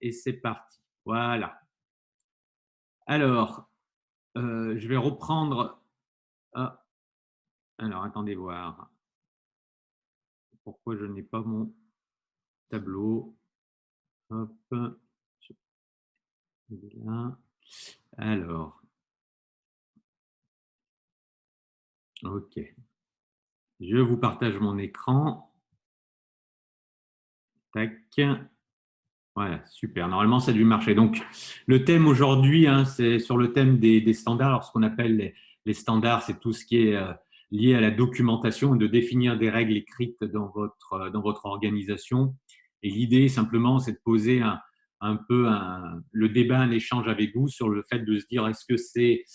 et c'est parti. Voilà. Alors, je vais reprendre. Ah, alors attendez voir. Pourquoi je n'ai pas mon tableau? Hop, je vais là. Alors, OK. Je vous partage mon écran. Tac. Voilà, super. Normalement, ça a dû marcher. Donc, le thème aujourd'hui, hein, c'est sur le thème des standards. Alors, ce qu'on appelle les standards, c'est tout ce qui est lié à la documentation et de définir des règles écrites dans votre organisation. Et l'idée, simplement, c'est de poser un peu le débat, un échange avec vous sur le fait de se dire est-ce que ces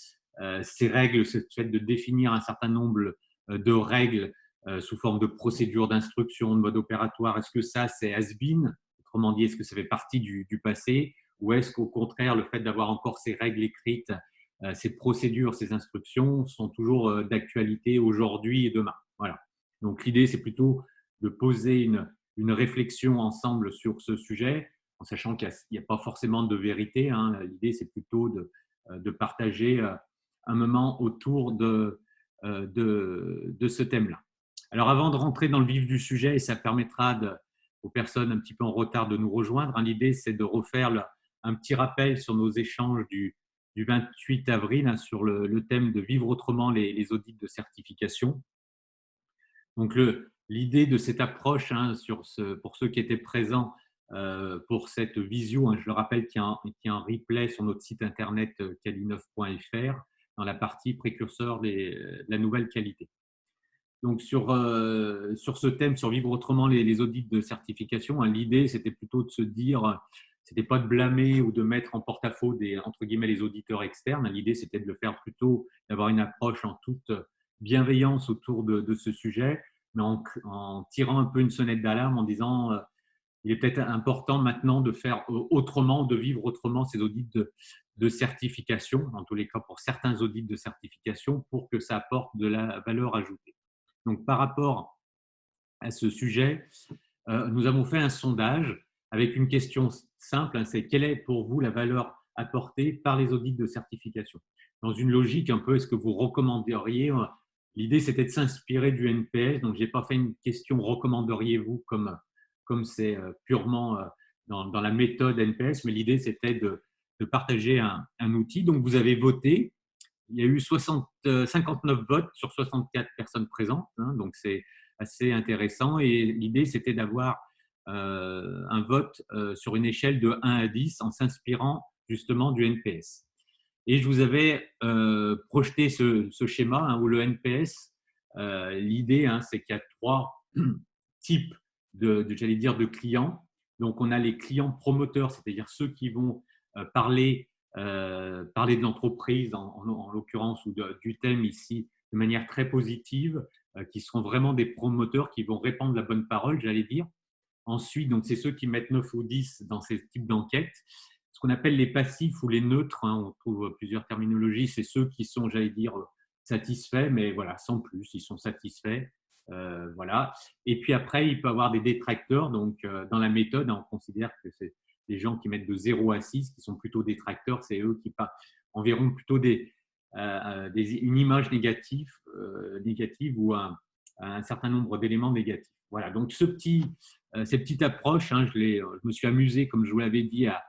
règles, ce fait de définir un certain nombre de règles sous forme de procédures d'instruction, de mode opératoire, est-ce que ça, c'est has-been? Autrement dit, est-ce que ça fait partie du passé ou est-ce qu'au contraire, le fait d'avoir encore ces règles écrites, ces procédures, ces instructions sont toujours d'actualité aujourd'hui et demain? Voilà. Donc l'idée, c'est plutôt de poser une réflexion ensemble sur ce sujet, en sachant qu'il n'y a pas forcément de vérité, hein. L'idée, c'est plutôt de partager un moment autour de ce thème-là. Alors avant de rentrer dans le vif du sujet, et ça permettra aux personnes un petit peu en retard de nous rejoindre, hein, l'idée c'est de refaire un petit rappel sur nos échanges du 28 avril, hein, sur le thème de vivre autrement les audits de certification. Donc l'idée de cette approche, hein, pour ceux qui étaient présents pour cette visio, hein, je le rappelle qu'il y a un replay sur notre site internet quali9.fr dans la partie précurseur de la nouvelle qualité. Donc sur ce thème, sur vivre autrement les audits de certification, hein, l'idée c'était plutôt de se dire, c'était pas de blâmer ou de mettre en porte-à-faux entre guillemets les auditeurs externes. L'idée c'était de le faire plutôt, d'avoir une approche en toute bienveillance autour de ce sujet, mais en tirant un peu une sonnette d'alarme en disant il est peut-être important maintenant de faire autrement, de vivre autrement ces audits de certification, en tous les cas pour certains audits de certification, pour que ça apporte de la valeur ajoutée. Donc, par rapport à ce sujet, nous avons fait un sondage avec une question simple, hein, c'est quelle est pour vous la valeur apportée par les audits de certification? Dans une logique un peu, est-ce que vous recommanderiez, l'idée c'était de s'inspirer du NPS, donc je n'ai pas fait une question recommanderiez-vous comme c'est purement dans la méthode NPS, mais l'idée c'était de partager un outil. Donc vous avez voté, il y a eu 59 votes sur 64 personnes présentes, hein, donc c'est assez intéressant. Et l'idée, c'était d'avoir un vote sur une échelle de 1 à 10 en s'inspirant justement du NPS. Et je vous avais projeté ce schéma, hein, où le NPS, l'idée, hein, c'est qu'il y a trois types j'allais dire, de clients. Donc, on a les clients promoteurs, c'est-à-dire ceux qui vont parler de l'entreprise, en l'occurrence, ou du thème ici, de manière très positive, qui seront vraiment des promoteurs qui vont répandre la bonne parole, j'allais dire. Ensuite, donc, c'est ceux qui mettent 9 ou 10 dans ces types d'enquêtes. Ce qu'on appelle les passifs ou les neutres, hein, on trouve plusieurs terminologies, c'est ceux qui sont, j'allais dire, satisfaits, mais voilà, sans plus, ils sont satisfaits. Voilà. Et puis après, il peut y avoir des détracteurs. Donc, dans la méthode, on considère que c'est les gens qui mettent de 0 à 6, qui sont plutôt détracteurs, c'est eux qui enverront plutôt une image négative ou un certain nombre d'éléments négatifs. Voilà, donc cette petite approche, hein, je me suis amusé, comme je vous l'avais dit, à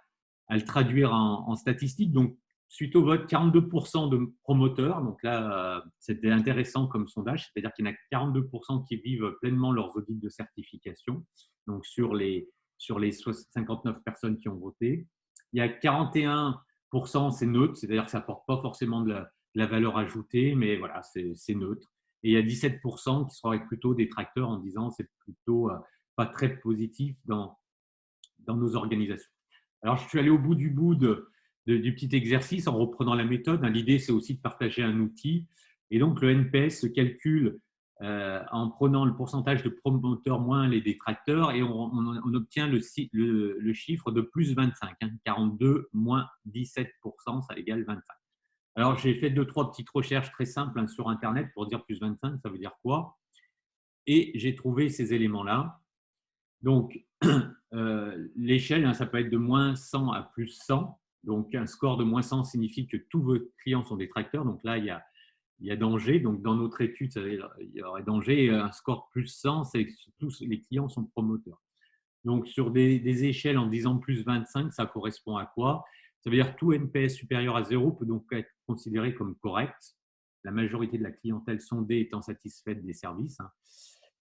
le traduire en statistiques. Donc, suite au vote, 42% de promoteurs. Donc là, c'était intéressant comme sondage, c'est-à-dire qu'il y en a 42% qui vivent pleinement leurs audits de certification, donc sur les 59 personnes qui ont voté. Il y a 41%, c'est neutre, c'est-à-dire que ça n'apporte pas forcément de la valeur ajoutée, mais voilà, c'est neutre. Et il y a 17% qui seraient plutôt détracteurs en disant c'est plutôt pas très positif dans nos organisations. Alors, je suis allé au bout du petit exercice en reprenant la méthode. L'idée, c'est aussi de partager un outil. Et donc, le NPS se calcule en prenant le pourcentage de promoteurs moins les détracteurs et on obtient le chiffre de plus 25. 42 moins 17%, ça égale 25. Alors, j'ai fait 2-3 petites recherches très simples, hein, sur Internet pour dire plus 25, ça veut dire quoi? Et j'ai trouvé ces éléments-là. Donc, l'échelle, hein, ça peut être de moins 100 à plus 100. Donc, un score de moins 100 signifie que tous vos clients sont détracteurs. Donc là, il y a danger. Donc, dans notre étude, il y aurait danger. Et un score plus 100, c'est que tous les clients sont promoteurs. Donc, sur des échelles en disant plus 25, ça correspond à quoi? Ça veut dire que tout NPS supérieur à 0 peut donc être considéré comme correct, la majorité de la clientèle sondée étant satisfaite des services, hein.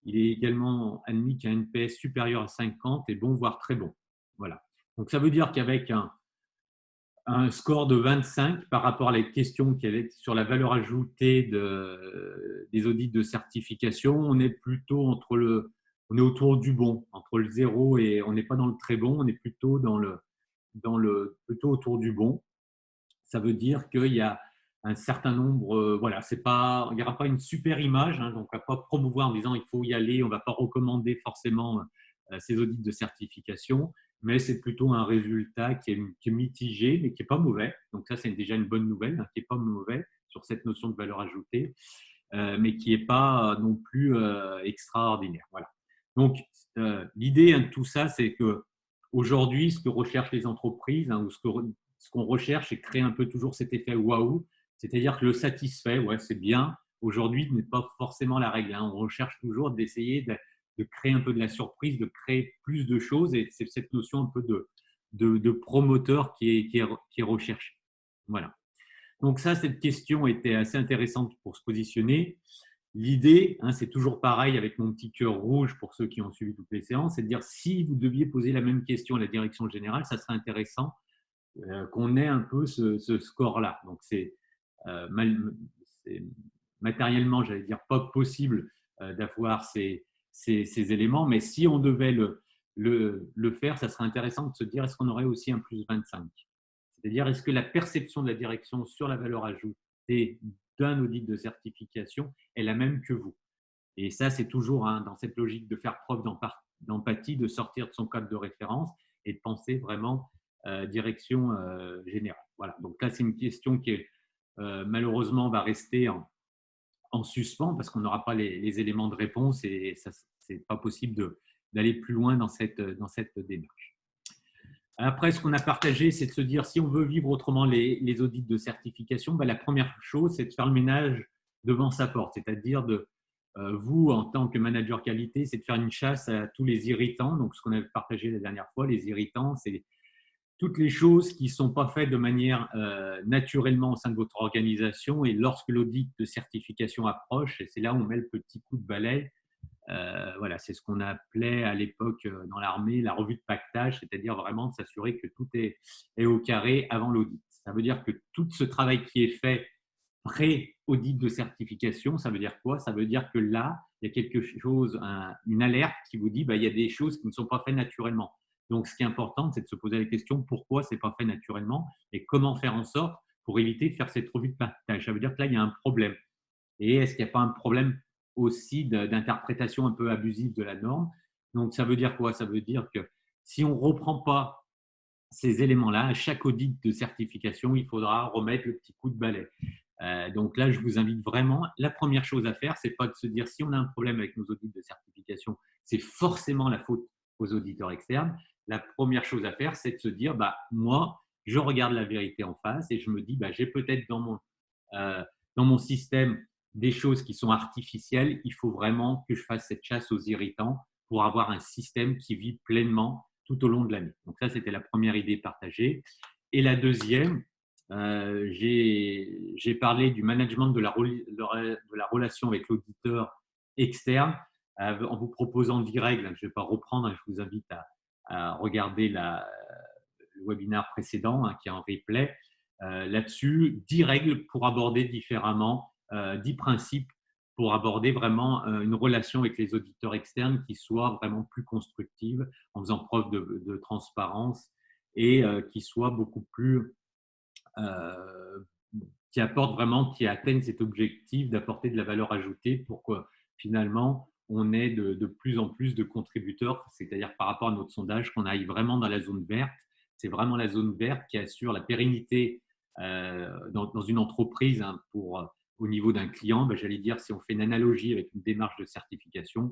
Il est également admis qu'un NPS supérieur à 50 est bon, voire très bon. Voilà. Donc, ça veut dire qu'avec un score de 25 par rapport à les questions qu'il y avait sur la valeur ajoutée des audits de certification, on est plutôt on est autour du bon, entre le zéro et on n'est pas dans le très bon, on est plutôt plutôt autour du bon. Ça veut dire qu'il y a un certain nombre, voilà, c'est pas, il n'y aura pas une super image, hein, donc on ne va pas promouvoir en disant il faut y aller, on ne va pas recommander forcément ces audits de certification, mais c'est plutôt un résultat qui est mitigé, mais qui n'est pas mauvais. Donc ça, c'est déjà une bonne nouvelle, hein, qui n'est pas mauvais sur cette notion de valeur ajoutée, mais qui n'est pas non plus extraordinaire. Voilà. Donc l'idée, hein, de tout ça, c'est que aujourd'hui, ce que recherchent les entreprises, hein, ou ce qu'on recherche, c'est créer un peu toujours cet effet waouh, c'est-à-dire que le satisfait, ouais, c'est bien, aujourd'hui n'est pas forcément la règle, hein. On recherche toujours d'essayer de créer un peu de la surprise, de créer plus de choses, et c'est cette notion un peu de promoteur qui est recherchée. Voilà. Donc ça, cette question était assez intéressante pour se positionner. L'idée, hein, c'est toujours pareil avec mon petit cœur rouge pour ceux qui ont suivi toutes les séances, c'est de dire si vous deviez poser la même question à la direction générale, ça serait intéressant qu'on ait un peu ce score-là. Donc, c'est matériellement, j'allais dire, pas possible d'avoir ces éléments, mais si on devait le faire, ça serait intéressant de se dire est-ce qu'on aurait aussi un plus 25? C'est-à-dire, est-ce que la perception de la direction sur la valeur ajoutée d'un audit de certification est la même que vous? Et ça, c'est toujours, hein, dans cette logique de faire preuve d'empathie, de sortir de son cadre de référence et de penser vraiment direction générale. Voilà. Donc là, c'est une question qui malheureusement va rester en suspens parce qu'on n'aura pas les éléments de réponse et ce n'est pas possible d'aller plus loin dans cette démarche. Après, ce qu'on a partagé, c'est de se dire si on veut vivre autrement les audits de certification, ben, la première chose, c'est de faire le ménage devant sa porte, c'est-à-dire vous, en tant que manager qualité, c'est de faire une chasse à tous les irritants. Donc, ce qu'on avait partagé la dernière fois, les irritants, c'est toutes les choses qui ne sont pas faites de manière naturellement au sein de votre organisation. Et lorsque l'audit de certification approche, et c'est là où on met le petit coup de balai, voilà, c'est ce qu'on appelait à l'époque dans l'armée la revue de pactage, c'est-à-dire vraiment de s'assurer que tout est au carré avant l'audit. Ça veut dire que tout ce travail qui est fait pré-audit de certification, ça veut dire quoi? Ça veut dire que là, il y a quelque chose, une alerte qui vous dit il y a des choses qui ne sont pas faites naturellement. Donc, ce qui est important, c'est de se poser la question pourquoi ce n'est pas fait naturellement et comment faire en sorte pour éviter de faire cette revue de pactage. Ça veut dire que là, il y a un problème. Et est-ce qu'il n'y a pas un problème aussi d'interprétation un peu abusive de la norme? Donc, ça veut dire quoi? Ça veut dire que si on ne reprend pas ces éléments-là, à chaque audit de certification, il faudra remettre le petit coup de balai. Donc là, je vous invite vraiment, la première chose à faire, c'est pas de se dire si on a un problème avec nos audits de certification, c'est forcément la faute aux auditeurs externes. La première chose à faire, c'est de se dire, moi, je regarde la vérité en face et je me dis, j'ai peut-être dans mon système des choses qui sont artificielles. Il faut vraiment que je fasse cette chasse aux irritants pour avoir un système qui vit pleinement tout au long de l'année. Donc ça, c'était la première idée partagée. Et la deuxième, j'ai parlé du management de la relation avec l'auditeur externe en vous proposant 10 règles. Je ne vais pas reprendre, je vous invite à regarder le webinaire précédent qui est en replay. Là-dessus, 10 règles pour aborder différemment, 10 principes pour aborder vraiment une relation avec les auditeurs externes qui soit vraiment plus constructive en faisant preuve de transparence et qui soit beaucoup plus qui apporte vraiment, qui atteigne cet objectif d'apporter de la valeur ajoutée pour que finalement on ait de plus en plus de contributeurs, c'est-à-dire par rapport à notre sondage, qu'on aille vraiment dans la zone verte. C'est vraiment la zone verte qui assure la pérennité dans une entreprise au niveau d'un client. J'allais dire, si on fait une analogie avec une démarche de certification,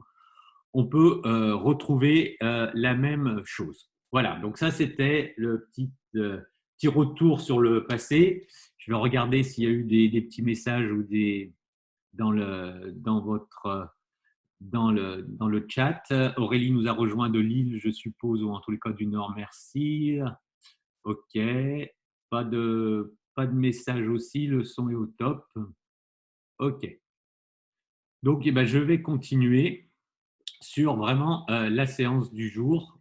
on peut retrouver la même chose. Voilà, donc ça c'était le petit retour sur le passé. Je vais regarder s'il y a eu des petits messages ou dans votre dans le chat. Aurélie nous a rejoint de Lille, je suppose, ou en tous les cas du Nord. Merci. OK. Pas de message aussi. Le son est au top. OK. Donc, eh ben, je vais continuer sur vraiment la séance du jour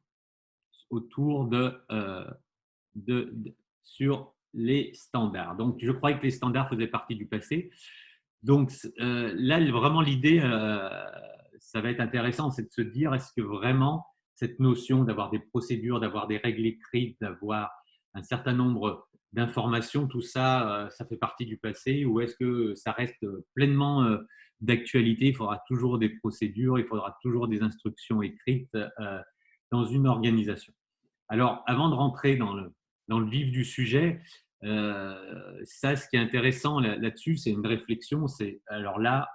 autour sur les standards. Donc, je croyais que les standards faisaient partie du passé. Donc là, vraiment l'idée, ça va être intéressant, c'est de se dire, est-ce que vraiment cette notion d'avoir des procédures, d'avoir des règles écrites, d'avoir un certain nombre d'informations, tout ça, ça fait partie du passé, ou est-ce que ça reste pleinement d'actualité? Il faudra toujours des procédures, il faudra toujours des instructions écrites dans une organisation. Alors, avant de rentrer dans le vif du sujet, ça, ce qui est intéressant là-dessus, c'est une réflexion. C'est alors là,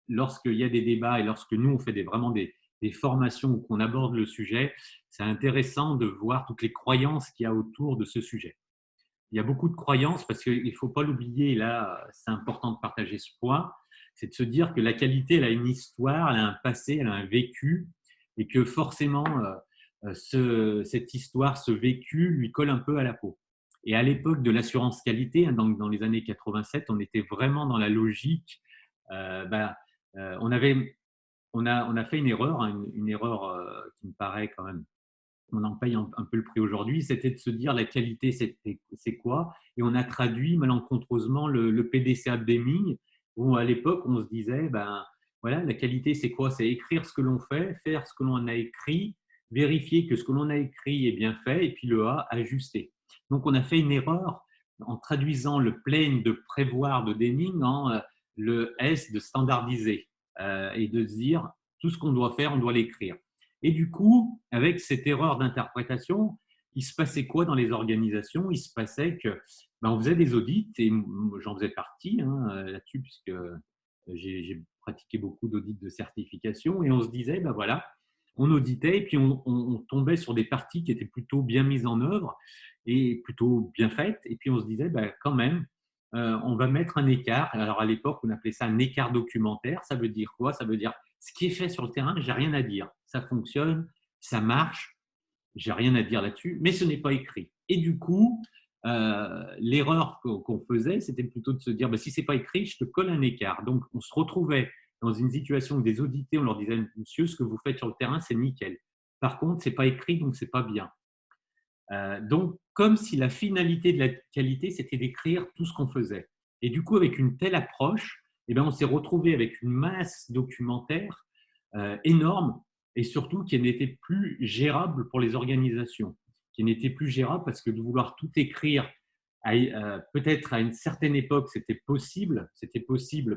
lorsqu'il y a des débats et lorsque nous, on fait vraiment des formations où on aborde le sujet, c'est intéressant de voir toutes les croyances qu'il y a autour de ce sujet. Il y a beaucoup de croyances parce qu'il ne faut pas l'oublier, là, c'est important de partager ce point, c'est de se dire que la qualité, elle a une histoire, elle a un passé, elle a un vécu et que forcément, cette histoire, ce vécu lui colle un peu à la peau. Et à l'époque de l'assurance qualité, hein, dans les années 87, on était vraiment dans la logique. euh, bah, on a fait une erreur, hein, une erreur qui me paraît quand même, on en paye un peu le prix aujourd'hui, c'était de se dire la qualité, c'est quoi? Et on a traduit malencontreusement le PDCA de Deming, où à l'époque, on se disait, ben voilà, la qualité, c'est quoi? C'est écrire ce que l'on fait, faire ce que l'on a écrit, vérifier que ce que l'on a écrit est bien fait, et puis le A, ajuster. Donc, on a fait une erreur en traduisant le plain de prévoir de Deming en le S de standardiser, et de se dire, tout ce qu'on doit faire, on doit l'écrire. Et du coup, avec cette erreur d'interprétation, il se passait quoi dans les organisations? Il se passait que on faisait des audits, et j'en faisais partie là-dessus, puisque j'ai pratiqué beaucoup d'audits de certification, et on se disait, ben voilà, on auditait, et puis on tombait sur des parties qui étaient plutôt bien mises en œuvre et plutôt bien faites, et puis on se disait, ben, quand même, on va mettre un écart. Alors à l'époque, on appelait ça un écart documentaire. Ça veut dire quoi? Ça veut dire ce qui est fait sur le terrain, j'ai rien à dire. Ça fonctionne, ça marche, j'ai rien à dire là-dessus, mais ce n'est pas écrit. Et du coup, l'erreur qu'on faisait, c'était plutôt de se dire, bah, si ce n'est pas écrit, je te colle un écart. Donc, on se retrouvait dans une situation où des audités, on leur disait, monsieur, ce que vous faites sur le terrain, c'est nickel. Par contre, ce n'est pas écrit, donc ce n'est pas bien. Donc, comme si la finalité de la qualité, c'était d'écrire tout ce qu'on faisait. Et du coup, avec une telle approche, eh bien, on s'est retrouvé avec une masse documentaire énorme, et surtout qui n'était plus gérable pour les organisations, qui n'était plus gérable parce que de vouloir tout écrire, peut-être à une certaine époque, c'était possible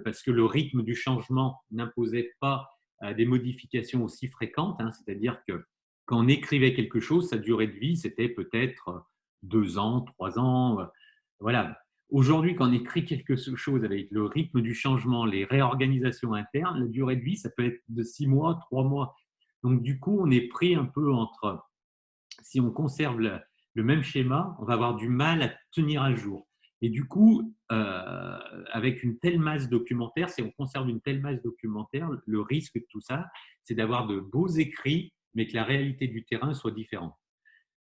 parce que le rythme du changement n'imposait pas des modifications aussi fréquentes, hein, c'est-à-dire que quand on écrivait quelque chose, sa durée de vie, c'était peut-être 2 ans, 3 ans. Voilà. Aujourd'hui, quand on écrit quelque chose avec le rythme du changement, les réorganisations internes, la durée de vie, ça peut être de 6 mois, 3 mois. Donc, du coup, on est pris un peu entre, si on conserve le même schéma, on va avoir du mal à tenir à jour. Et du coup, avec une telle masse documentaire, si on conserve une telle masse documentaire, le risque de tout ça, c'est d'avoir de beaux écrits, mais que la réalité du terrain soit différente.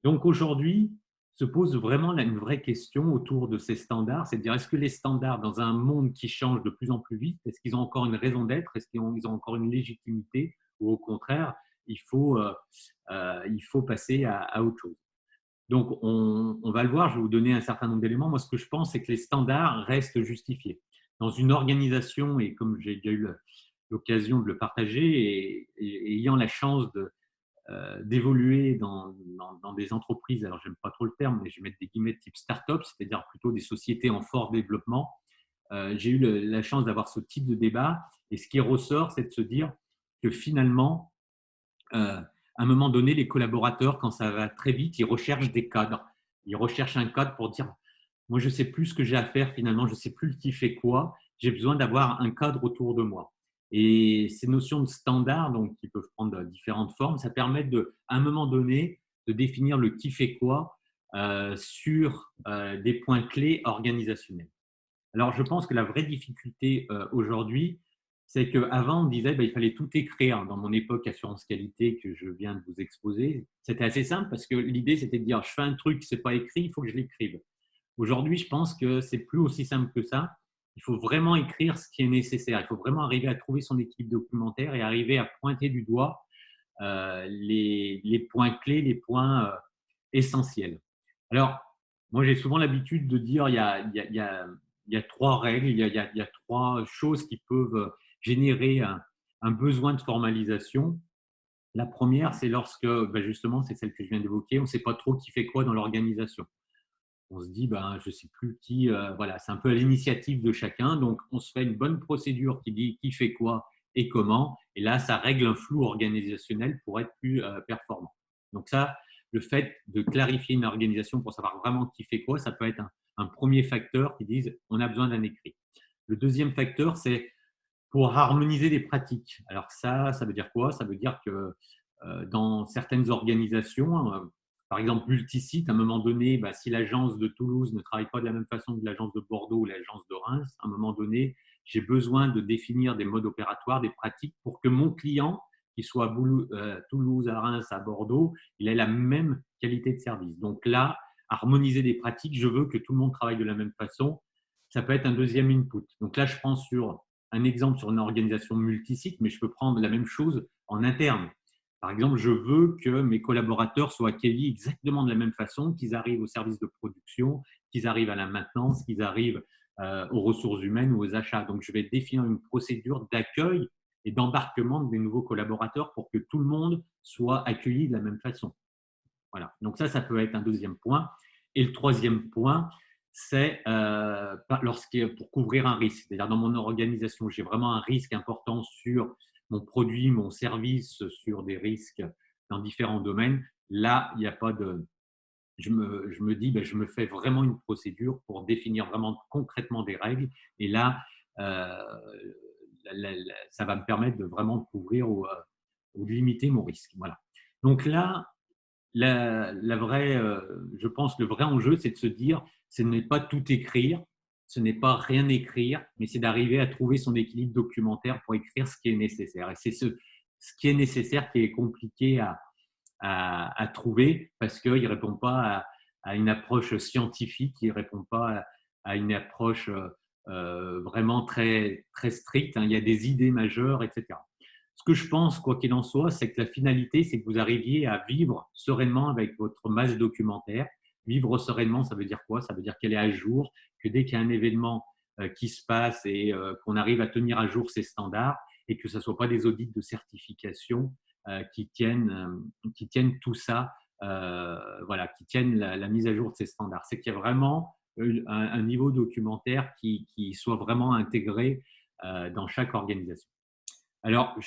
Donc aujourd'hui, se pose vraiment une vraie question autour de ces standards, c'est de dire, est-ce que les standards, dans un monde qui change de plus en plus vite, est-ce qu'ils ont encore une raison d'être? Est-ce qu'ils ont encore une légitimité? Ou au contraire, il faut passer à autre chose? Donc, on va le voir, je vais vous donner un certain nombre d'éléments. Moi, ce que je pense, c'est que les standards restent justifiés. Dans une organisation, et comme j'ai déjà eu l'occasion de le partager, et ayant la chance d'évoluer dans des entreprises, alors j'aime pas trop le terme, mais je vais mettre des guillemets type start-up, c'est-à-dire plutôt des sociétés en fort développement, j'ai eu la chance d'avoir ce type de débat, et ce qui ressort, c'est de se dire que finalement, à un moment donné, les collaborateurs, quand ça va très vite, ils recherchent des cadres. Ils recherchent un cadre pour dire, moi, je ne sais plus ce que j'ai à faire finalement, je ne sais plus qui fait quoi, j'ai besoin d'avoir un cadre autour de moi. Et ces notions de standard, donc, qui peuvent prendre différentes formes, ça permet à un moment donné de définir le qui fait quoi sur des points clés organisationnels. Alors, je pense que la vraie difficulté aujourd'hui, c'est qu'avant, on disait il fallait tout écrire. Dans mon époque assurance qualité que je viens de vous exposer, c'était assez simple parce que l'idée, c'était de dire je fais un truc, ce n'est pas écrit, il faut que je l'écrive. Aujourd'hui, je pense que c'est plus aussi simple que ça. Il faut vraiment écrire ce qui est nécessaire. Il faut vraiment arriver à trouver son équipe documentaire et arriver à pointer du doigt les points clés, les points essentiels. Alors, moi, j'ai souvent l'habitude de dire il y a trois règles, il y a trois choses qui peuvent générer un besoin de formalisation. La première, c'est lorsque, justement, c'est celle que je viens d'évoquer, on ne sait pas trop qui fait quoi dans l'organisation. On se dit, je ne sais plus qui, voilà, c'est un peu à l'initiative de chacun. Donc, on se fait une bonne procédure qui dit qui fait quoi et comment. Et là, ça règle un flou organisationnel pour être plus performant. Donc, ça, le fait de clarifier une organisation pour savoir vraiment qui fait quoi, ça peut être un premier facteur qui dise on a besoin d'un écrit. Le deuxième facteur, c'est pour harmoniser des pratiques. Alors ça veut dire quoi? Ça veut dire que dans certaines organisations, par exemple multisite, à un moment donné, si l'agence de Toulouse ne travaille pas de la même façon que l'agence de Bordeaux ou l'agence de Reims, à un moment donné, j'ai besoin de définir des modes opératoires, des pratiques pour que mon client, qu'il soit à Toulouse, à Reims, à Bordeaux, il ait la même qualité de service. Donc là, harmoniser des pratiques, je veux que tout le monde travaille de la même façon. Ça peut être un deuxième input. Donc là, je prends sur un exemple sur une organisation multisite, mais je peux prendre la même chose en interne. Par exemple, je veux que mes collaborateurs soient accueillis exactement de la même façon, qu'ils arrivent au service de production, qu'ils arrivent à la maintenance, qu'ils arrivent aux ressources humaines ou aux achats. Donc, je vais définir une procédure d'accueil et d'embarquement des nouveaux collaborateurs pour que tout le monde soit accueilli de la même façon. Voilà. Donc ça peut être un deuxième point. Et le troisième point, c'est pour couvrir un risque. C'est-à-dire dans mon organisation, j'ai vraiment un risque important sur mon produit, mon service, sur des risques dans différents domaines. Là, il n'y a pas de… Je me dis, je me fais vraiment une procédure pour définir vraiment concrètement des règles. Et là, euh, ça va me permettre de vraiment couvrir ou de limiter mon risque. Voilà. Donc là, je pense le vrai enjeu, c'est de se dire, ce n'est pas tout écrire, ce n'est pas rien écrire, mais c'est d'arriver à trouver son équilibre documentaire pour écrire ce qui est nécessaire. Et c'est ce qui est nécessaire qui est compliqué à trouver parce qu'il ne répond pas à une approche scientifique, il ne répond pas à une approche vraiment très, très stricte. Il y a des idées majeures, etc. Ce que je pense, quoi qu'il en soit, c'est que la finalité, c'est que vous arriviez à vivre sereinement avec votre masse documentaire. Vivre sereinement, ça veut dire quoi? Ça veut dire qu'elle est à jour, que dès qu'il y a un événement qui se passe et qu'on arrive à tenir à jour ces standards et que ce ne soit pas des audits de certification qui tiennent tout ça, voilà, qui tiennent la mise à jour de ces standards. C'est qu'il y a vraiment un niveau documentaire qui soit vraiment intégré dans chaque organisation. Alors,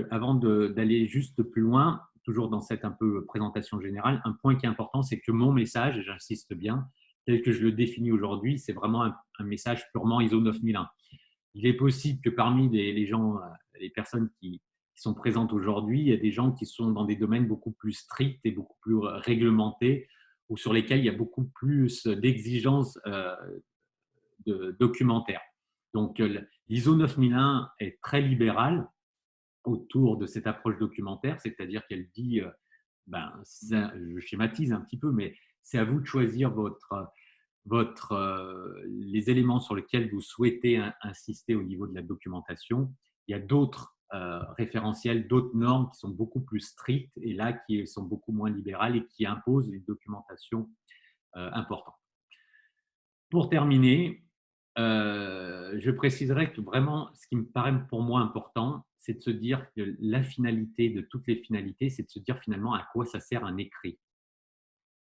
avant d'aller juste plus loin, toujours dans cette un peu présentation générale, un point qui est important, c'est que mon message, et j'insiste bien, tel que je le définis aujourd'hui, c'est vraiment un message purement ISO 9001. Il est possible que parmi les gens, les personnes qui sont présentes aujourd'hui, il y a des gens qui sont dans des domaines beaucoup plus stricts et beaucoup plus réglementés, ou sur lesquels il y a beaucoup plus d'exigences documentaires. Donc, l'ISO 9001 est très libérale autour de cette approche documentaire, c'est-à-dire qu'elle dit, je schématise un petit peu, mais c'est à vous de choisir les éléments sur lesquels vous souhaitez insister au niveau de la documentation. Il y a d'autres référentiels, d'autres normes qui sont beaucoup plus strictes et là qui sont beaucoup moins libérales et qui imposent une documentation importante. Pour terminer, je préciserai que vraiment, ce qui me paraît pour moi important, c'est de se dire que la finalité de toutes les finalités, c'est de se dire finalement à quoi ça sert un écrit.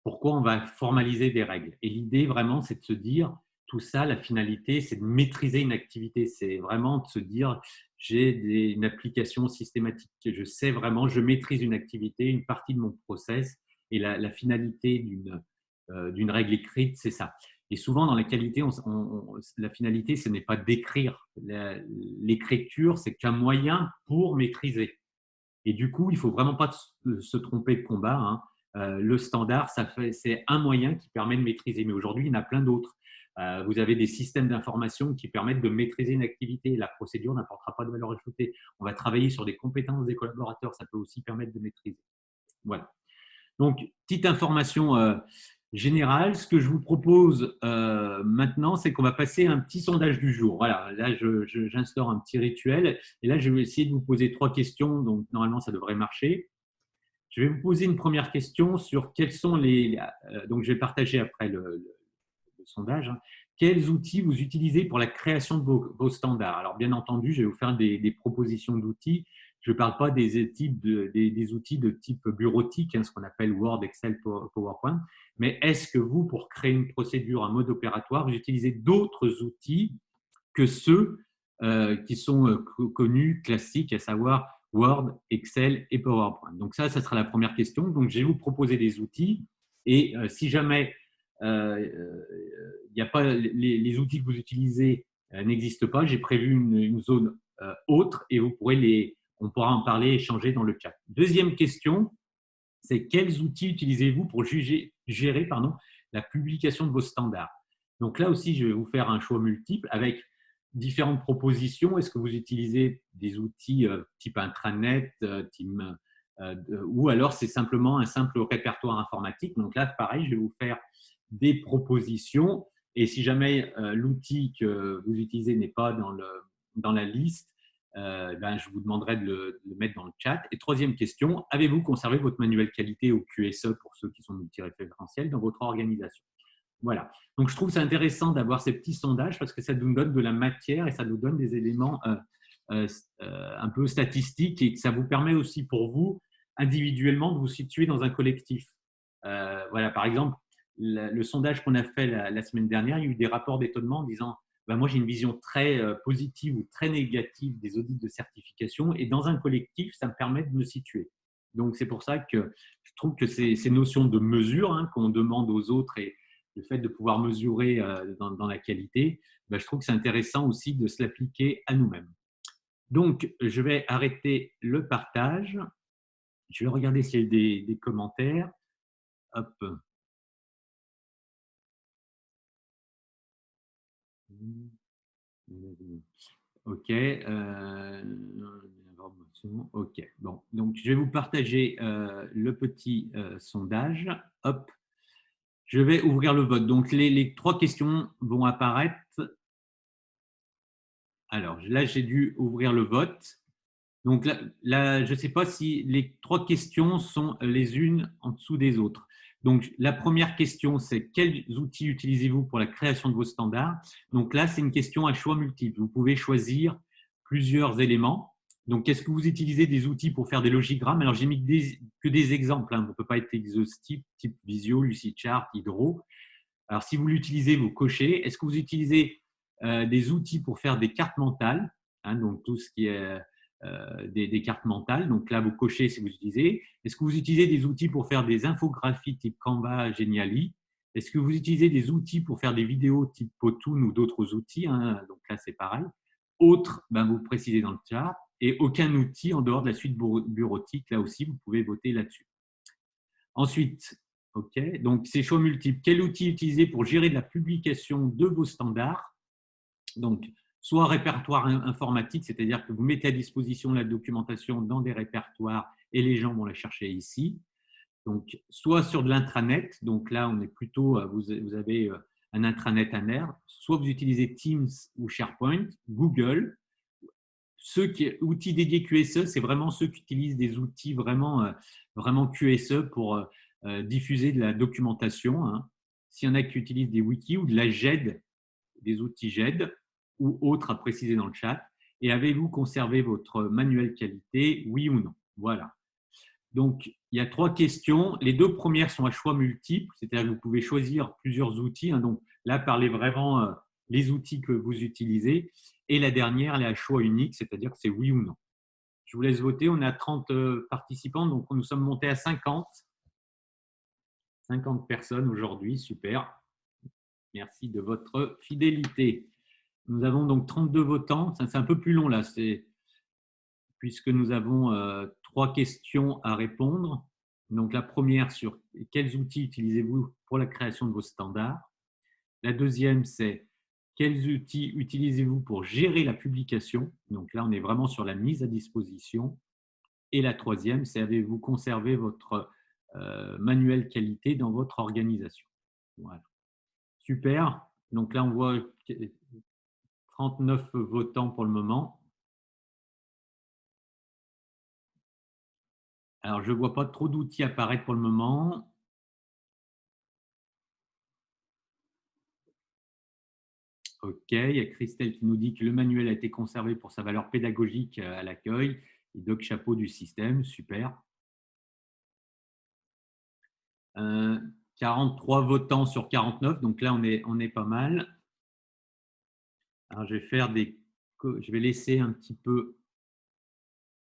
Pourquoi on va formaliser des règles. Et l'idée vraiment, c'est de se dire, tout ça, la finalité, c'est de maîtriser une activité. C'est vraiment de se dire, j'ai une application systématique. Je sais vraiment, je maîtrise une activité, une partie de mon process. Et la finalité d'une règle écrite, c'est ça. Et souvent, dans la qualité, la finalité, ce n'est pas d'écrire. L'écriture, c'est qu'un moyen pour maîtriser. Et du coup, il ne faut vraiment pas se tromper de combat, hein. Le standard, c'est un moyen qui permet de maîtriser. Mais aujourd'hui, il y en a plein d'autres. Vous avez des systèmes d'information qui permettent de maîtriser une activité. La procédure n'apportera pas de valeur ajoutée. On va travailler sur des compétences des collaborateurs. Ça peut aussi permettre de maîtriser. Voilà. Donc, petite information générale. Ce que je vous propose maintenant, c'est qu'on va passer à un petit sondage du jour. Voilà, là, j'instaure un petit rituel. Et là, je vais essayer de vous poser 3 questions. Donc, normalement, ça devrait marcher. Je vais vous poser une première question sur quels sont les… donc, je vais partager après le sondage, hein. Quels outils vous utilisez pour la création de vos standards? Alors, bien entendu, je vais vous faire des propositions d'outils. Je ne parle pas des outils de type bureautique, hein, ce qu'on appelle Word, Excel, PowerPoint, mais est-ce que vous, pour créer une procédure, un mode opératoire, vous utilisez d'autres outils que ceux qui sont connus, classiques, à savoir Word, Excel et PowerPoint? Donc ça sera la première question. Donc, je vais vous proposer des outils et si jamais y a pas, les outils que vous utilisez n'existent pas, j'ai prévu une zone autre et on pourra en parler, échanger dans le chat. Deuxième question, c'est quels outils utilisez-vous pour gérer la publication de vos standards? Donc là aussi, je vais vous faire un choix multiple avec différentes propositions. Est-ce que vous utilisez des outils type intranet, ou alors c'est simplement un simple répertoire informatique? Donc là, pareil, je vais vous faire des propositions. Et si jamais l'outil que vous utilisez n'est pas dans la liste, je vous demanderai de le mettre dans le chat. Et troisième question, avez-vous conservé votre manuel qualité ou QSE pour ceux qui sont multiréférentiels dans votre organisation? Voilà. Donc, je trouve ça intéressant d'avoir ces petits sondages parce que ça nous donne de la matière et ça nous donne des éléments un peu statistiques et ça vous permet aussi pour vous, individuellement, de vous situer dans un collectif. Voilà, par exemple, le sondage qu'on a fait la semaine dernière, il y a eu des rapports d'étonnement en disant moi, j'ai une vision très positive ou très négative des audits de certification et dans un collectif, ça me permet de me situer. Donc, c'est pour ça que je trouve que ces notions de mesure, hein, qu'on demande aux autres et le fait de pouvoir mesurer dans la qualité, je trouve que c'est intéressant aussi de se l'appliquer à nous-mêmes. Donc, je vais arrêter le partage. Je vais regarder s'il y a des commentaires. Hop. OK. OK. Bon, donc je vais vous partager le petit sondage. Hop. Je vais ouvrir le vote. Donc, les 3 questions vont apparaître. Alors, là, j'ai dû ouvrir le vote. Donc, là, je ne sais pas si les 3 questions sont les unes en dessous des autres. Donc, la première question, c'est quels outils utilisez-vous pour la création de vos standards? Donc là, c'est une question à choix multiple. Vous pouvez choisir plusieurs éléments. Donc, est-ce que vous utilisez des outils pour faire des logigrammes? Alors, j'ai mis que des exemples, hein. On ne peut pas être exhaustif, type Visio, Lucidchart, Hydro. Alors, si vous l'utilisez, vous cochez. Est-ce que vous utilisez des outils pour faire des cartes mentales, hein, donc tout ce qui est des cartes mentales. Donc là, vous cochez si vous utilisez. Est-ce que vous utilisez des outils pour faire des infographies type Canva, Geniali? Est-ce que vous utilisez des outils pour faire des vidéos type Powtoon ou d'autres outils, hein? Donc là, c'est pareil. Autre, vous précisez dans le chat. Et aucun outil en dehors de la suite bureautique. Là aussi, vous pouvez voter là-dessus. Ensuite, OK, donc c'est choix multiples. Quel outil utiliser pour gérer la publication de vos standards? Donc, soit répertoire informatique, c'est-à-dire que vous mettez à disposition la documentation dans des répertoires et les gens vont la chercher ici. Donc, soit sur de l'intranet, donc là, on est plutôt, vous avez un intranet ANER, soit vous utilisez Teams ou SharePoint, Google. Outils dédiés QSE, c'est vraiment ceux qui utilisent des outils vraiment QSE pour diffuser de la documentation, hein. S'il y en a qui utilisent des wikis ou de la GED, des outils GED ou autres à préciser dans le chat. Et avez-vous conservé votre manuel qualité, oui ou non? Voilà. Donc, il y a 3 questions. Les 2 premières sont à choix multiples, c'est-à-dire que vous pouvez choisir plusieurs outils, hein. Donc, là, parlez vraiment les outils que vous utilisez. Et la dernière, elle est à choix unique, c'est-à-dire que c'est oui ou non. Je vous laisse voter. On a 30 participants, donc nous sommes montés à 50. 50 personnes aujourd'hui, super. Merci de votre fidélité. Nous avons donc 32 votants. C'est un peu plus long là, puisque nous avons 3 questions à répondre. Donc la première sur quels outils utilisez-vous pour la création de vos standards. La deuxième, c'est quels outils utilisez-vous pour gérer la publication. Donc là, on est vraiment sur la mise à disposition. Et la troisième, c'est avez-vous conservé votre manuel qualité dans votre organisation. Voilà. Super. Donc là, on voit 39 votants pour le moment. Alors, je ne vois pas trop d'outils apparaître pour le moment. OK, il y a Christelle qui nous dit que le manuel a été conservé pour sa valeur pédagogique à l'accueil. Et Doc Chapeau du système, super. 43 votants sur 49, donc là, on est pas mal. Alors, je vais laisser un petit peu,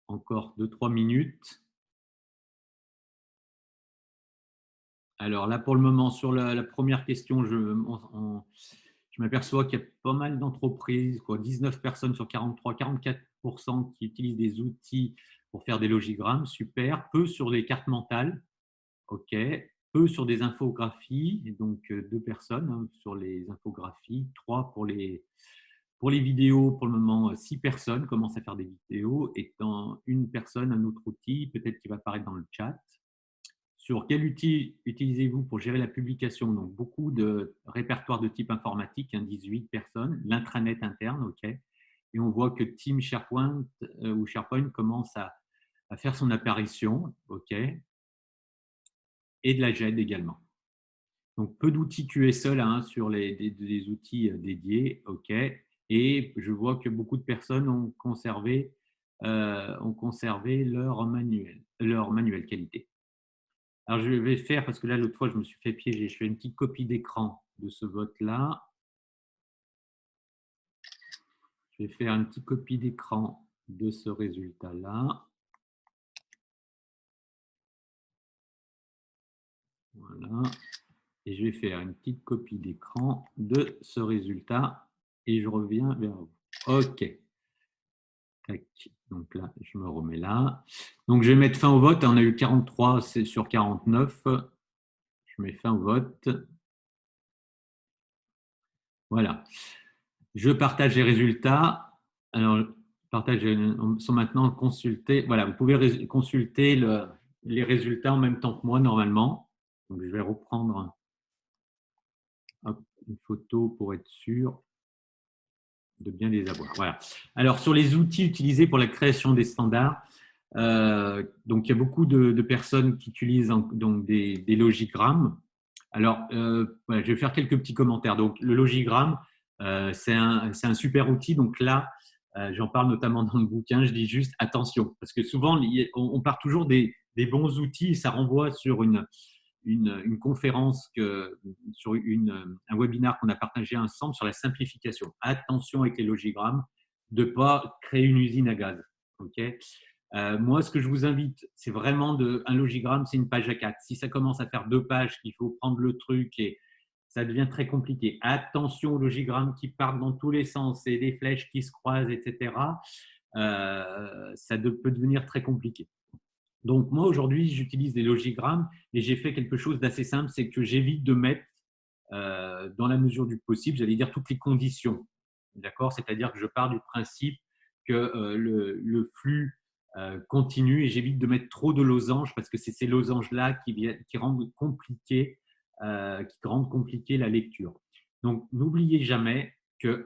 encore 2-3 minutes. Alors là, pour le moment, sur la première question, je m'aperçois qu'il y a pas mal d'entreprises, 19 personnes sur 43, 44% qui utilisent des outils pour faire des logigrammes, super. Peu sur les cartes mentales, OK. Peu sur des infographies, donc 2 personnes sur les infographies, 3 pour les vidéos, pour le moment, 6 personnes commencent à faire des vidéos, et dans une personne, un autre outil, peut-être qui va apparaître dans le chat. Sur quel outil utilisez-vous pour gérer la publication? Donc, beaucoup de répertoires de type informatique, 18 personnes, l'intranet interne, OK. Et on voit que Team SharePoint ou SharePoint commence à faire son apparition, OK. Et de la GED également. Donc, peu d'outils QSL sur des outils dédiés, OK. Et je vois que beaucoup de personnes ont conservé leur manuel qualité. Alors, je vais faire, parce que là, l'autre fois, je me suis fait piéger, je fais une petite copie d'écran de ce vote-là. Je vais faire une petite copie d'écran de ce résultat-là. Voilà. Et je vais faire une petite copie d'écran de ce résultat et je reviens vers vous. OK. Tac. Donc là, je me remets là. Donc, je vais mettre fin au vote. On a eu 43 sur 49. Je mets fin au vote. Voilà. Je partage les résultats. Alors, sont maintenant consultés. Voilà, vous pouvez consulter les résultats en même temps que moi, normalement. Donc, je vais reprendre une photo pour être sûr de bien les avoir. Voilà. Alors, sur les outils utilisés pour la création des standards, donc il y a beaucoup de personnes qui utilisent donc des logigrammes. Alors, voilà, je vais faire quelques petits commentaires. Donc, le logigramme, c'est un super outil. Donc là, j'en parle notamment dans le bouquin. Je dis juste attention, parce que souvent, on part toujours des bons outils. Ça renvoie sur une conférence, sur un webinaire qu'on a partagé ensemble sur la simplification. Attention avec les logigrammes, de ne pas créer une usine à gaz. Okay. Moi, ce que je vous invite, c'est vraiment un logigramme, c'est une page A4. Si ça commence à faire 2 pages, qu'il faut prendre le truc et ça devient très compliqué. Attention aux logigrammes qui partent dans tous les sens et des flèches qui se croisent, etc. Ça peut devenir très compliqué. Donc, moi, aujourd'hui, j'utilise des logigrammes et j'ai fait quelque chose d'assez simple, c'est que j'évite de mettre, dans la mesure du possible, j'allais dire toutes les conditions. D'accord? C'est-à-dire que je pars du principe que le flux continue et j'évite de mettre trop de losanges parce que c'est ces losanges-là qui rendent compliqué la lecture. Donc, n'oubliez jamais que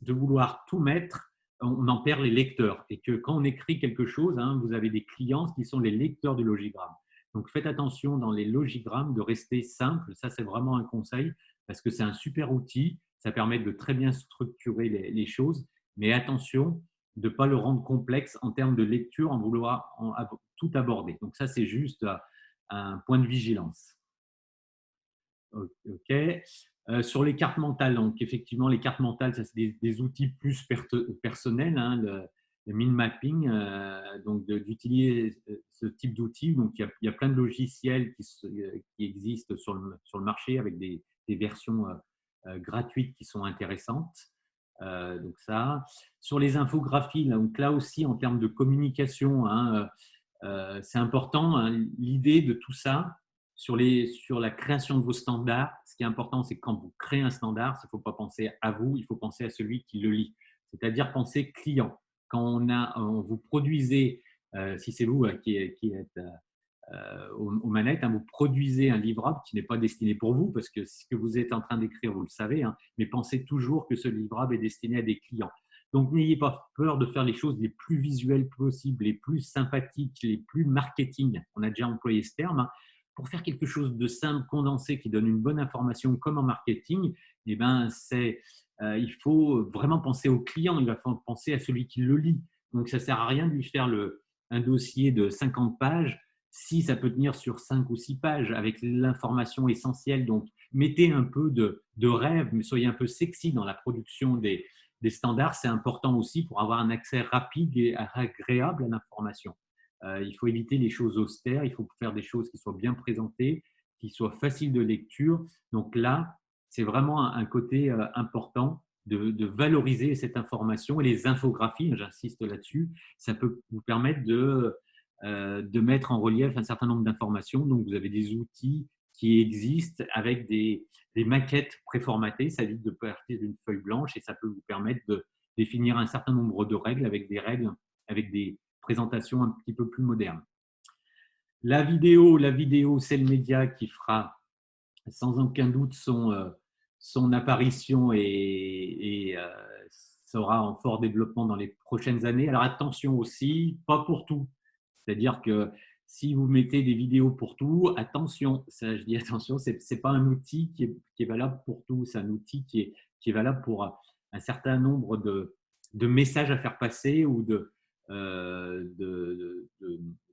de vouloir tout mettre, on en perd les lecteurs. Et que quand on écrit quelque chose, vous avez des clients qui sont les lecteurs du logigramme. Donc, faites attention dans les logigrammes de rester simple. Ça, c'est vraiment un conseil parce que c'est un super outil. Ça permet de très bien structurer les choses. Mais attention de ne pas le rendre complexe en termes de lecture, en vouloir tout aborder. Donc, ça, c'est juste un point de vigilance. OK. Sur les cartes mentales, donc effectivement, les cartes mentales, ça c'est des outils plus personnels, le mind mapping, donc d'utiliser ce type d'outils. Donc il y a plein de logiciels qui existent sur le marché avec des des versions gratuites qui sont intéressantes. Donc ça. Sur les infographies, donc là aussi, en termes de communication, hein, c'est important. Hein, l'idée de tout ça, sur la création de vos standards, ce qui est important, c'est que quand vous créez un standard, il ne faut pas penser à vous, il faut penser à celui qui le lit. C'est-à-dire penser client. Quand vous produisez, si c'est vous qui êtes aux manettes, hein, vous produisez un livrable qui n'est pas destiné pour vous, parce que ce que vous êtes en train d'écrire, vous le savez, hein, mais pensez toujours que ce livrable est destiné à des clients. Donc, n'ayez pas peur de faire les choses les plus visuelles possibles, les plus sympathiques, les plus marketing. On a déjà employé ce terme. Hein. Pour faire quelque chose de simple, condensé, qui donne une bonne information, comme en marketing, eh ben, il faut vraiment penser au client, il va falloir penser à celui qui le lit. Donc, ça ne sert à rien de lui faire un dossier de 50 pages si ça peut tenir sur 5 ou 6 pages avec l'information essentielle. Donc, mettez un peu de rêve, mais soyez un peu sexy dans la production des standards. C'est important aussi pour avoir un accès rapide et agréable à l'information. Il faut éviter les choses austères, il faut faire des choses qui soient bien présentées, qui soient faciles de lecture. Donc là, c'est vraiment un côté important de valoriser cette information. Et les infographies, j'insiste là-dessus, ça peut vous permettre de mettre en relief un certain nombre d'informations. Donc, vous avez des outils qui existent avec des maquettes préformatées. Ça évite de partir d'une feuille blanche et ça peut vous permettre de définir un certain nombre de règles, avec des présentations un petit peu plus modernes. La vidéo, c'est le média qui fera sans aucun doute son apparition et sera en fort développement dans les prochaines années. Alors attention aussi, pas pour tout. C'est-à-dire que si vous mettez des vidéos pour tout, attention, ça, je dis attention, ce n'est pas un outil qui est valable pour tout, c'est un outil qui est valable pour un certain nombre de messages à faire passer ou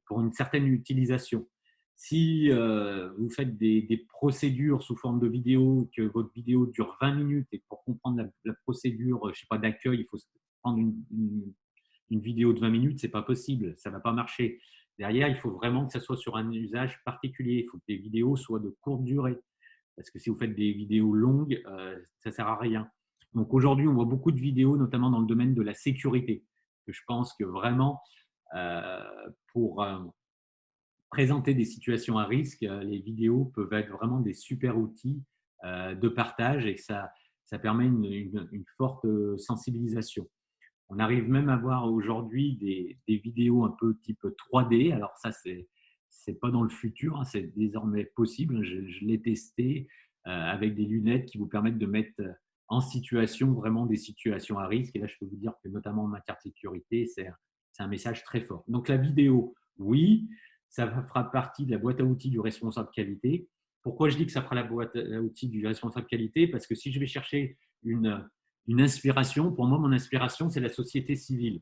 pour une certaine utilisation. Si vous faites des procédures sous forme de vidéo, que votre vidéo dure 20 minutes et pour comprendre la procédure, je sais pas, d'accueil, il faut prendre une vidéo de 20 minutes, ce n'est pas possible, ça ne va pas marcher. Derrière, il faut vraiment que ça soit sur un usage particulier. Il faut que les vidéos soient de courte durée. Parce que si vous faites des vidéos longues, ça ne sert à rien. Donc aujourd'hui, on voit beaucoup de vidéos, notamment dans le domaine de la sécurité. Je pense que vraiment, pour présenter des situations à risque, les vidéos peuvent être vraiment des super outils de partage et que ça permet une forte sensibilisation. On arrive même à voir aujourd'hui des vidéos un peu type 3D. Alors ça, c'est pas dans le futur, hein, c'est désormais possible. Je l'ai testé avec des lunettes qui vous permettent de mettre en situation vraiment des situations à risque. Et là, je peux vous dire que notamment en matière de sécurité, c'est un message très fort. Donc la vidéo, oui, ça fera partie de la boîte à outils du responsable qualité. Pourquoi je dis que ça fera la boîte à outils du responsable qualité? Parce que si je vais chercher une inspiration, pour moi, mon inspiration, c'est la société civile.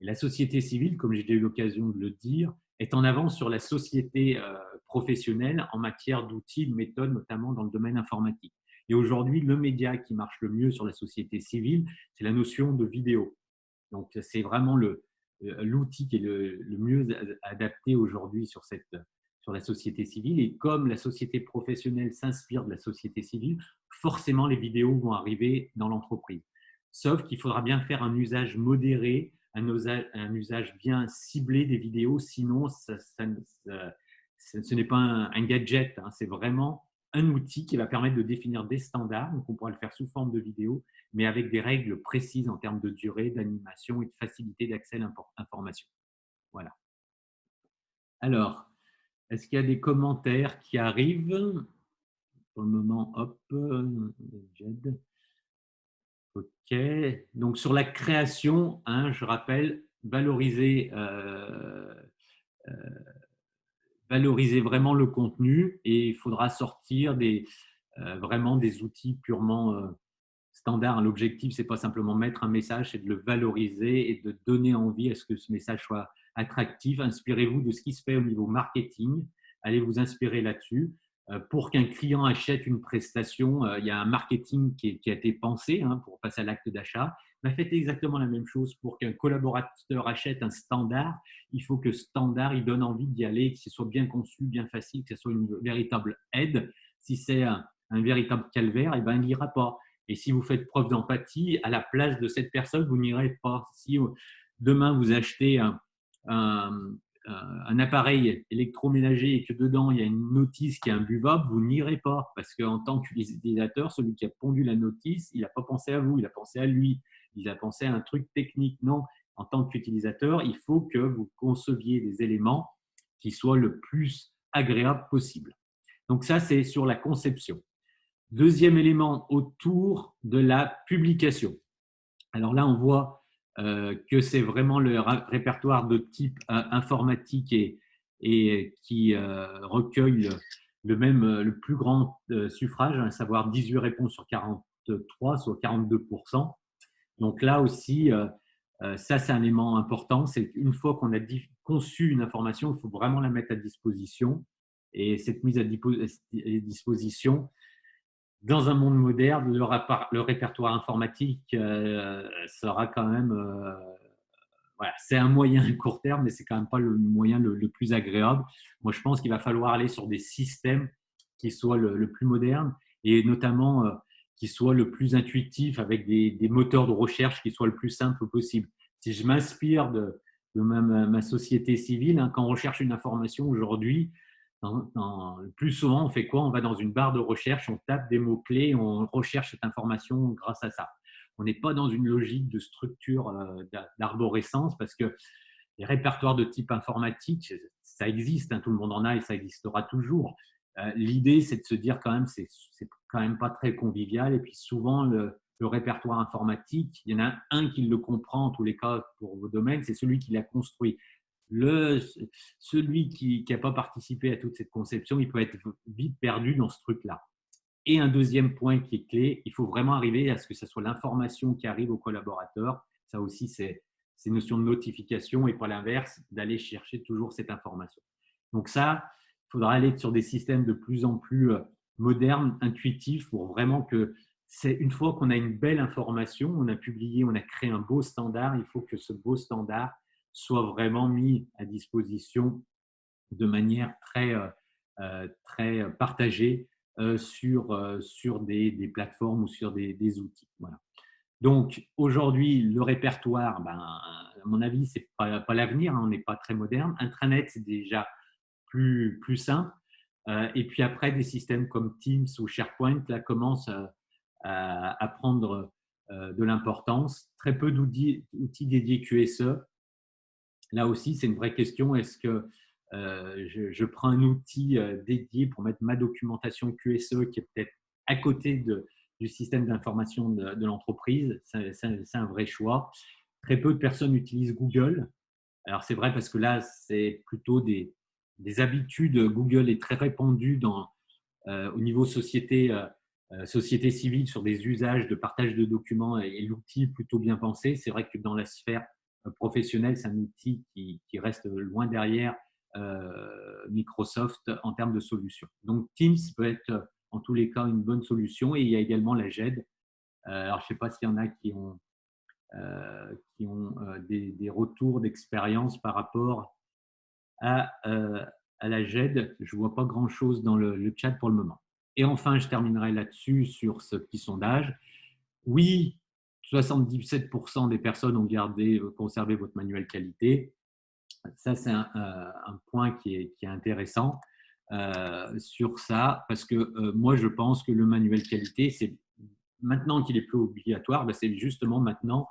Et la société civile, comme j'ai déjà eu l'occasion de le dire, est en avance sur la société professionnelle en matière d'outils, de méthodes, notamment dans le domaine informatique. Et aujourd'hui, le média qui marche le mieux sur la société civile, c'est la notion de vidéo. Donc, c'est vraiment l'outil qui est le mieux adapté aujourd'hui sur la société civile. Et comme la société professionnelle s'inspire de la société civile, forcément, les vidéos vont arriver dans l'entreprise. Sauf qu'il faudra bien faire un usage modéré, un usage bien ciblé des vidéos, sinon ce n'est pas un gadget, hein, c'est vraiment un outil qui va permettre de définir des standards, donc on pourra le faire sous forme de vidéo, mais avec des règles précises en termes de durée, d'animation et de facilité d'accès à l'information. Voilà. Alors, est-ce qu'il y a des commentaires qui arrivent? Pour le moment, hop, Jed. OK. Donc, sur la création, hein, je rappelle, valoriser vraiment le contenu et il faudra sortir vraiment des outils purement standards. L'objectif, ce n'est pas simplement mettre un message, c'est de le valoriser et de donner envie à ce que ce message soit attractif. Inspirez-vous de ce qui se fait au niveau marketing. Allez vous inspirer là-dessus. Pour qu'un client achète une prestation, il y a un marketing qui a été pensé pour passer à l'acte d'achat. Mais faites exactement la même chose pour qu'un collaborateur achète un standard. Il faut que ce standard il donne envie d'y aller, que ce soit bien conçu, bien facile, que ce soit une véritable aide. Si c'est un véritable calvaire, et ben, il n'ira pas. Et si vous faites preuve d'empathie, à la place de cette personne, vous n'irez pas. Si demain vous achetez un, un appareil électroménager et que dedans il y a une notice qui est imbuvable, vous n'irez pas parce qu'en tant qu'utilisateur, celui qui a pondu la notice, il n'a pas pensé à vous, il a pensé à lui, il a pensé à un truc technique. Non, en tant qu'utilisateur, il faut que vous conceviez des éléments qui soient le plus agréables possible. Donc ça, c'est sur la conception. Deuxième élément, autour de la publication. Alors là, on voit que c'est vraiment le répertoire de type informatique et qui recueille le plus grand suffrage, à savoir 18 réponses sur 43, soit 42%. Donc là aussi, ça c'est un élément important. C'est qu'une fois qu'on a conçu une information, il faut vraiment la mettre à disposition. Et cette mise à disposition, dans un monde moderne, le répertoire informatique sera quand même, voilà, c'est un moyen à court terme, mais c'est quand même pas le moyen le plus agréable. Moi, je pense qu'il va falloir aller sur des systèmes qui soient le plus modernes et notamment qui soient le plus intuitifs avec des moteurs de recherche qui soient le plus simples possible. Si je m'inspire de ma société civile, hein, quand on recherche une information aujourd'hui, plus souvent, on fait quoi? On va dans une barre de recherche, on tape des mots-clés, on recherche cette information grâce à ça. On n'est pas dans une logique de structure d'arborescence parce que les répertoires de type informatique, ça existe, hein, tout le monde en a et ça existera toujours. L'idée, c'est de se dire quand même, c'est quand même pas très convivial. Et puis souvent, le répertoire informatique, il y en a un qui le comprend, en tous les cas pour vos domaines, c'est celui qui l'a construit. Celui qui n'a pas participé à toute cette conception, il peut être vite perdu dans ce truc-là. Et un deuxième point qui est clé, il faut vraiment arriver à ce que ce soit l'information qui arrive au collaborateur. Ça aussi, c'est une notion de notification et pas l'inverse, d'aller chercher toujours cette information. Donc ça, il faudra aller sur des systèmes de plus en plus modernes, intuitifs, pour vraiment que c'est une fois qu'on a une belle information, on a publié, on a créé un beau standard, il faut que ce beau standard soit vraiment mis à disposition de manière très partagée sur des plateformes ou sur des outils. Voilà. Donc aujourd'hui, le répertoire, à mon avis, ce n'est pas l'avenir, hein, on n'est pas très moderne. Intranet, c'est déjà plus simple. Et puis après, des systèmes comme Teams ou SharePoint là, commencent à prendre de l'importance. Très peu d'outils dédiés QSE. Là aussi, c'est une vraie question. Est-ce que je prends un outil dédié pour mettre ma documentation QSE qui est peut-être à côté du système d'information de l'entreprise? C'est un vrai choix. Très peu de personnes utilisent Google. Alors, c'est vrai parce que là, c'est plutôt des habitudes. Google est très répandu au niveau société civile sur des usages de partage de documents et l'outil est plutôt bien pensé. C'est vrai que dans la sphère professionnelle, c'est un outil qui reste loin derrière Microsoft en termes de solutions. Donc, Teams peut être en tous les cas une bonne solution et il y a également la GED. Alors, je ne sais pas s'il y en a qui ont des retours d'expérience par rapport à la GED. Je ne vois pas grand-chose dans le chat pour le moment. Et enfin, je terminerai là-dessus sur ce petit sondage. Oui, 77% des personnes ont conservé votre manuel qualité. Ça, c'est un point qui est intéressant sur ça, parce que moi, je pense que le manuel qualité, c'est maintenant qu'il est plus obligatoire, c'est justement maintenant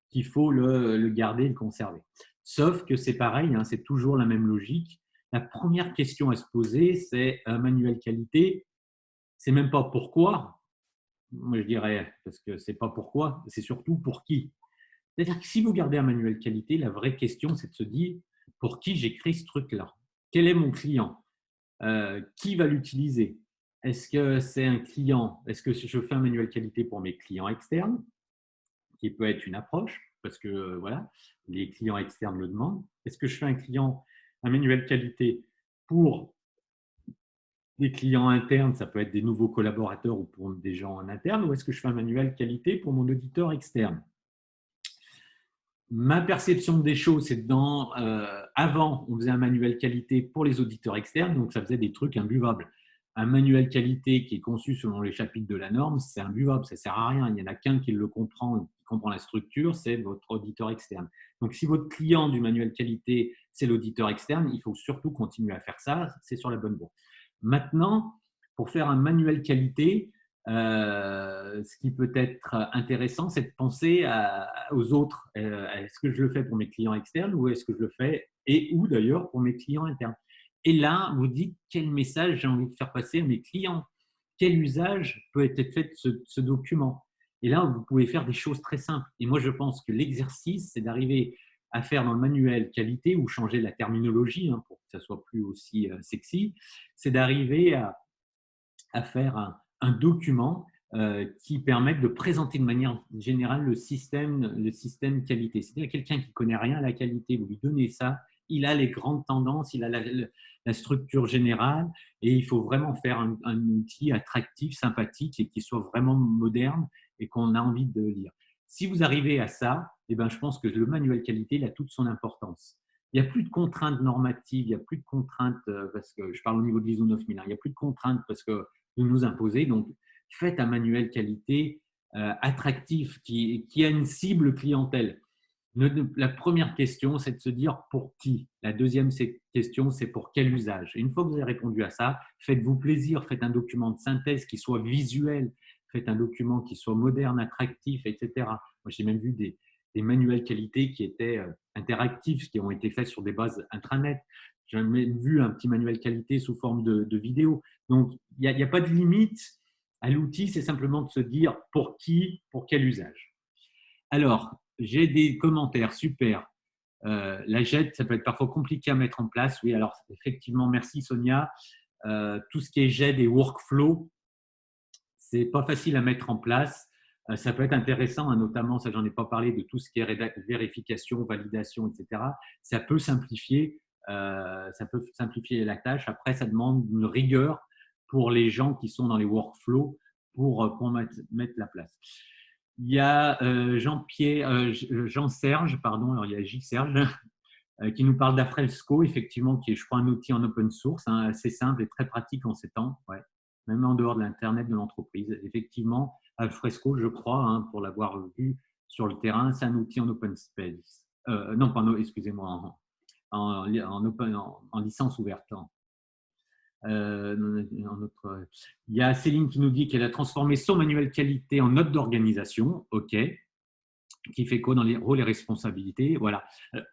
qu'il faut le garder et le conserver. Sauf que c'est pareil, hein, c'est toujours la même logique. La première question à se poser, c'est un manuel qualité, c'est même pas pourquoi. Moi, je dirais, parce que c'est pas pourquoi, c'est surtout pour qui. C'est-à-dire que si vous gardez un manuel qualité, la vraie question, c'est de se dire pour qui j'écris ce truc-là? Quel est mon client? Qui va l'utiliser? Est-ce que c'est un client? Est-ce que je fais un manuel qualité pour mes clients externes, qui peut être une approche, parce que voilà, les clients externes le demandent. Est-ce que je fais un manuel qualité pour des clients internes, ça peut être des nouveaux collaborateurs ou pour des gens en interne, ou est-ce que je fais un manuel qualité pour mon auditeur externe? Ma perception des choses, c'est avant, on faisait un manuel qualité pour les auditeurs externes, donc ça faisait des trucs imbuvables. un manuel qualité qui est conçu selon les chapitres de la norme, c'est imbuvable, ça ne sert à rien. Il n'y en a qu'un qui le comprend, qui comprend la structure, c'est votre auditeur externe. Donc, si votre client du manuel qualité, c'est l'auditeur externe, il faut surtout continuer à faire ça, c'est sur la bonne voie. Maintenant, pour faire un manuel qualité, ce qui peut être intéressant, c'est de penser aux autres. Est-ce que je le fais pour mes clients externes ou est-ce que je le fais et ou d'ailleurs pour mes clients internes? Et là, vous dites quel message j'ai envie de faire passer à mes clients, quel usage peut être fait de ce document. Et là, vous pouvez faire des choses très simples. Et moi, je pense que l'exercice, c'est d'arriver à faire dans le manuel qualité ou changer la terminologie pour que ça soit plus aussi sexy, c'est d'arriver à faire un document qui permette de présenter de manière générale le système qualité. C'est-à-dire quelqu'un qui ne connaît rien à la qualité, vous lui donnez ça, il a les grandes tendances, il a la structure générale et il faut vraiment faire un outil attractif, sympathique et qui soit vraiment moderne et qu'on a envie de lire. Si vous arrivez à ça, eh ben, je pense que le manuel qualité il a toute son importance. Il n'y a plus de contraintes normatives, il n'y a plus de contraintes, parce que je parle au niveau de l'ISO 9001, il n'y a plus de contraintes parce que de nous imposer. Donc, faites un manuel qualité attractif qui a une cible clientèle. La première question, c'est de se dire pour qui. La deuxième question, c'est pour quel usage. Et une fois que vous avez répondu à ça, faites-vous plaisir, faites un document de synthèse qui soit visuel, faites un document qui soit moderne, attractif, etc. Moi, j'ai même vu des manuels qualité qui étaient interactifs, qui ont été faits sur des bases intranet. J'ai même vu un petit manuel qualité sous forme de vidéo. Donc, il n'y a pas de limite à l'outil, c'est simplement de se dire pour qui, pour quel usage. Alors, j'ai des commentaires, super. La GED, ça peut être parfois compliqué à mettre en place. Oui, alors effectivement, merci Sonia. Tout ce qui est GED et workflow, c'est pas facile à mettre en place. Ça peut être intéressant, notamment, ça j'en ai pas parlé, de tout ce qui est vérification, validation, etc. Ça peut simplifier la tâche. Après, ça demande une rigueur pour les gens qui sont dans les workflows pour mettre la place. Il y a Jean-Serge, pardon, alors il y a J-Serge, qui nous parle d'Afresco, effectivement, qui est, je crois, un outil en open source, assez simple et très pratique en ces temps, ouais. Même en dehors de l'Internet de l'entreprise. Effectivement, Alfresco, je crois, pour l'avoir vu sur le terrain, c'est un outil en open space. Non, pardon, excusez-moi, en licence ouverte. Il y a Céline qui nous dit qu'elle a transformé son manuel qualité en note d'organisation. OK. Qui fait quoi dans les rôles et responsabilités. Voilà.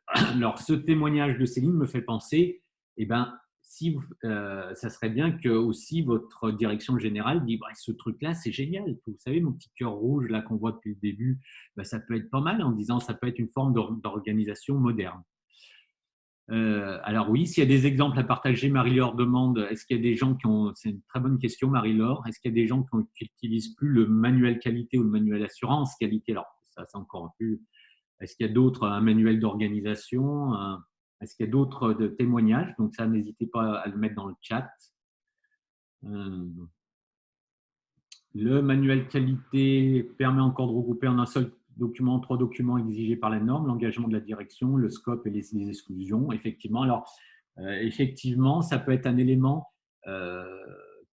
Alors, ce témoignage de Céline me fait penser, eh ben, ça serait bien que aussi votre direction générale dise bah, ce truc-là, c'est génial. Vous savez, mon petit cœur rouge là qu'on voit depuis le début, bah, ça peut être pas mal en disant ça peut être une forme d'organisation moderne. Alors oui, s'il y a des exemples à partager, Marie-Laure demande, est-ce qu'il y a des gens qui ont, c'est une très bonne question Marie-Laure, est-ce qu'il y a des gens qui n'utilisent plus le manuel qualité ou le manuel assurance qualité? Alors ça c'est encore plus, est-ce qu'il y a d'autres, un manuel d'organisation, est-ce qu'il y a d'autres témoignages? Donc ça, n'hésitez pas à le mettre dans le chat. Le manuel qualité permet encore de regrouper en un seul document 3 documents exigés par la norme, l'engagement de la direction, le scope et les exclusions. Effectivement, alors effectivement, ça peut être un élément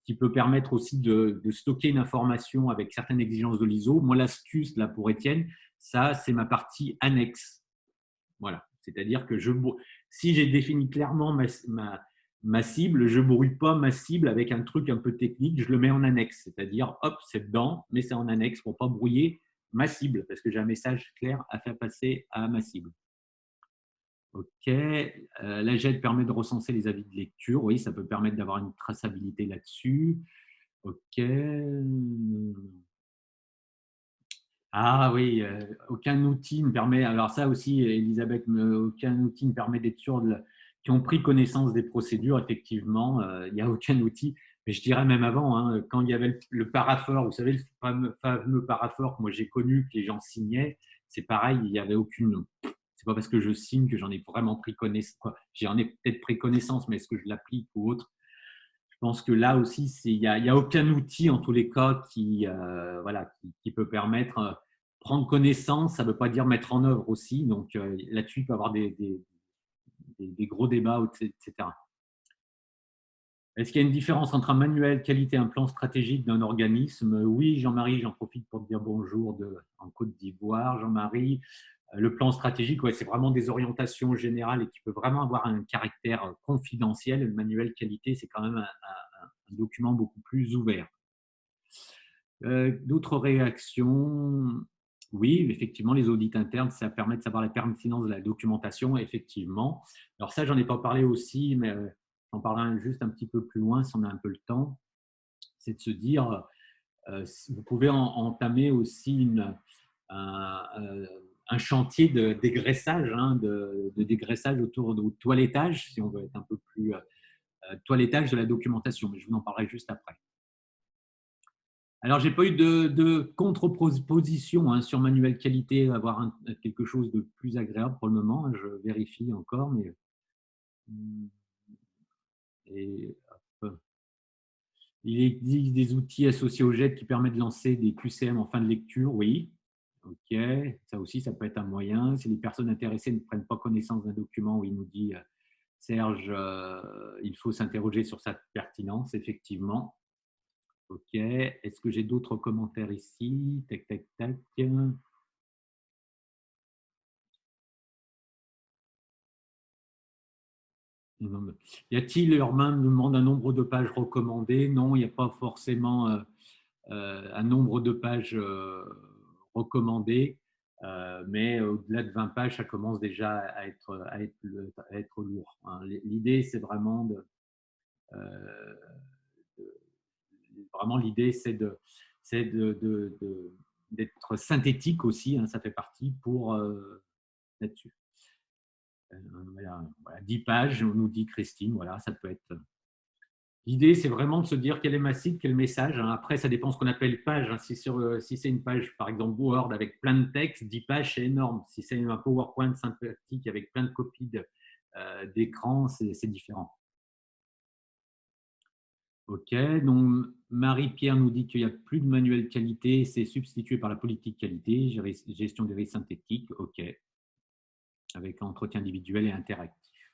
qui peut permettre aussi de stocker une information avec certaines exigences de l'ISO. Moi, l'astuce là pour Étienne, ça c'est ma partie annexe. Voilà, c'est-à-dire que si j'ai défini clairement ma cible, je ne brouille pas ma cible avec un truc un peu technique, je le mets en annexe. C'est-à-dire, hop, c'est dedans, mais c'est en annexe pour ne pas brouiller ma cible, parce que j'ai un message clair à faire passer à ma cible. OK. La GED permet de recenser les avis de lecture. Oui, ça peut permettre d'avoir une traçabilité là-dessus. OK. Ah oui, aucun outil ne permet, alors ça aussi, Elisabeth, aucun outil ne permet d'être sûr qui ont pris connaissance des procédures, effectivement, il n'y a aucun outil. Mais je dirais même avant, quand il y avait le paraphore, vous savez, le fameux paraphore que moi j'ai connu, que les gens signaient, c'est pareil, il n'y avait aucune. C'est pas parce que je signe que j'en ai vraiment pris connaissance. J'en ai peut-être pris connaissance, mais est-ce que je l'applique ou autre? Je pense que là aussi, il n'y a aucun outil en tous les cas voilà, qui peut permettre prendre connaissance. Ça ne veut pas dire mettre en œuvre aussi. Donc là-dessus, il peut y avoir des gros débats, etc. Est-ce qu'il y a une différence entre un manuel qualité et un plan stratégique d'un organisme? Oui, Jean-Marie, j'en profite pour te dire bonjour en Côte d'Ivoire. Jean-Marie, le plan stratégique, ouais, c'est vraiment des orientations générales et qui peut vraiment avoir un caractère confidentiel. Le manuel qualité, c'est quand même un document beaucoup plus ouvert. D'autres réactions? Oui, effectivement, les audits internes, ça permet de savoir la pertinence de la documentation, effectivement. Alors ça, j'en ai pas parlé aussi, mais j'en parlerai juste un petit peu plus loin si on a un peu le temps. C'est de se dire, vous pouvez entamer aussi un chantier de dégraissage, hein, de dégraissage autour de toilettage, si on veut être un peu plus toilettage de la documentation, mais je vous en parlerai juste après. Alors, j'ai pas eu de contre-proposition, hein, sur manuel qualité, avoir quelque chose de plus agréable pour le moment, hein, je vérifie encore, mais mmh, et hop. Il existe des outils associés au GED qui permettent de lancer des QCM en fin de lecture, oui. OK, ça aussi, ça peut être un moyen. Si les personnes intéressées ne prennent pas connaissance d'un document où il nous dit, Serge, il faut s'interroger sur sa pertinence, effectivement. OK. Est-ce que j'ai d'autres commentaires ici? Tac, tac, tac. Y a-t-il, Herman me demande un nombre de pages recommandées? Non, il n'y a pas forcément un nombre de pages recommandées, mais au-delà de 20 pages, ça commence déjà à être lourd, hein. L'idée, c'est vraiment euh, vraiment l'idée, c'est d'être synthétique aussi, hein, ça fait partie pour là-dessus. Voilà, 10 pages, nous dit Christine, voilà, ça peut être. L'idée, c'est vraiment de se dire quel est ma cible, quel message, hein. Après, ça dépend de ce qu'on appelle page, hein. Si c'est une page, par exemple, Word avec plein de texte, 10 pages, c'est énorme. Si c'est un PowerPoint synthétique avec plein de copies d'écran, c'est différent. OK. Donc, Marie-Pierre nous dit qu'il n'y a plus de manuel qualité, c'est substitué par la politique qualité, gestion des risques synthétiques. OK. Avec entretien individuel et interactif.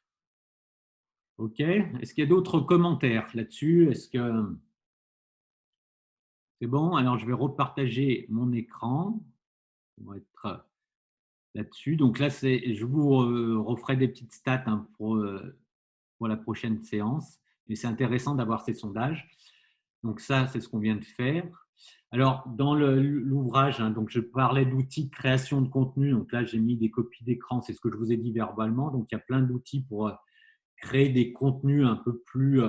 OK. Est-ce qu'il y a d'autres commentaires là-dessus? Est-ce que c'est bon? Alors, je vais repartager mon écran. On va être là-dessus. Donc là, je vous referai des petites stats, hein, pour la prochaine séance. Mais c'est intéressant d'avoir ces sondages. Donc ça, c'est ce qu'on vient de faire. Alors, dans l'ouvrage, hein, donc je parlais d'outils de création de contenu. Donc là, j'ai mis des copies d'écran. C'est ce que je vous ai dit verbalement. Donc, il y a plein d'outils pour créer des contenus un peu plus,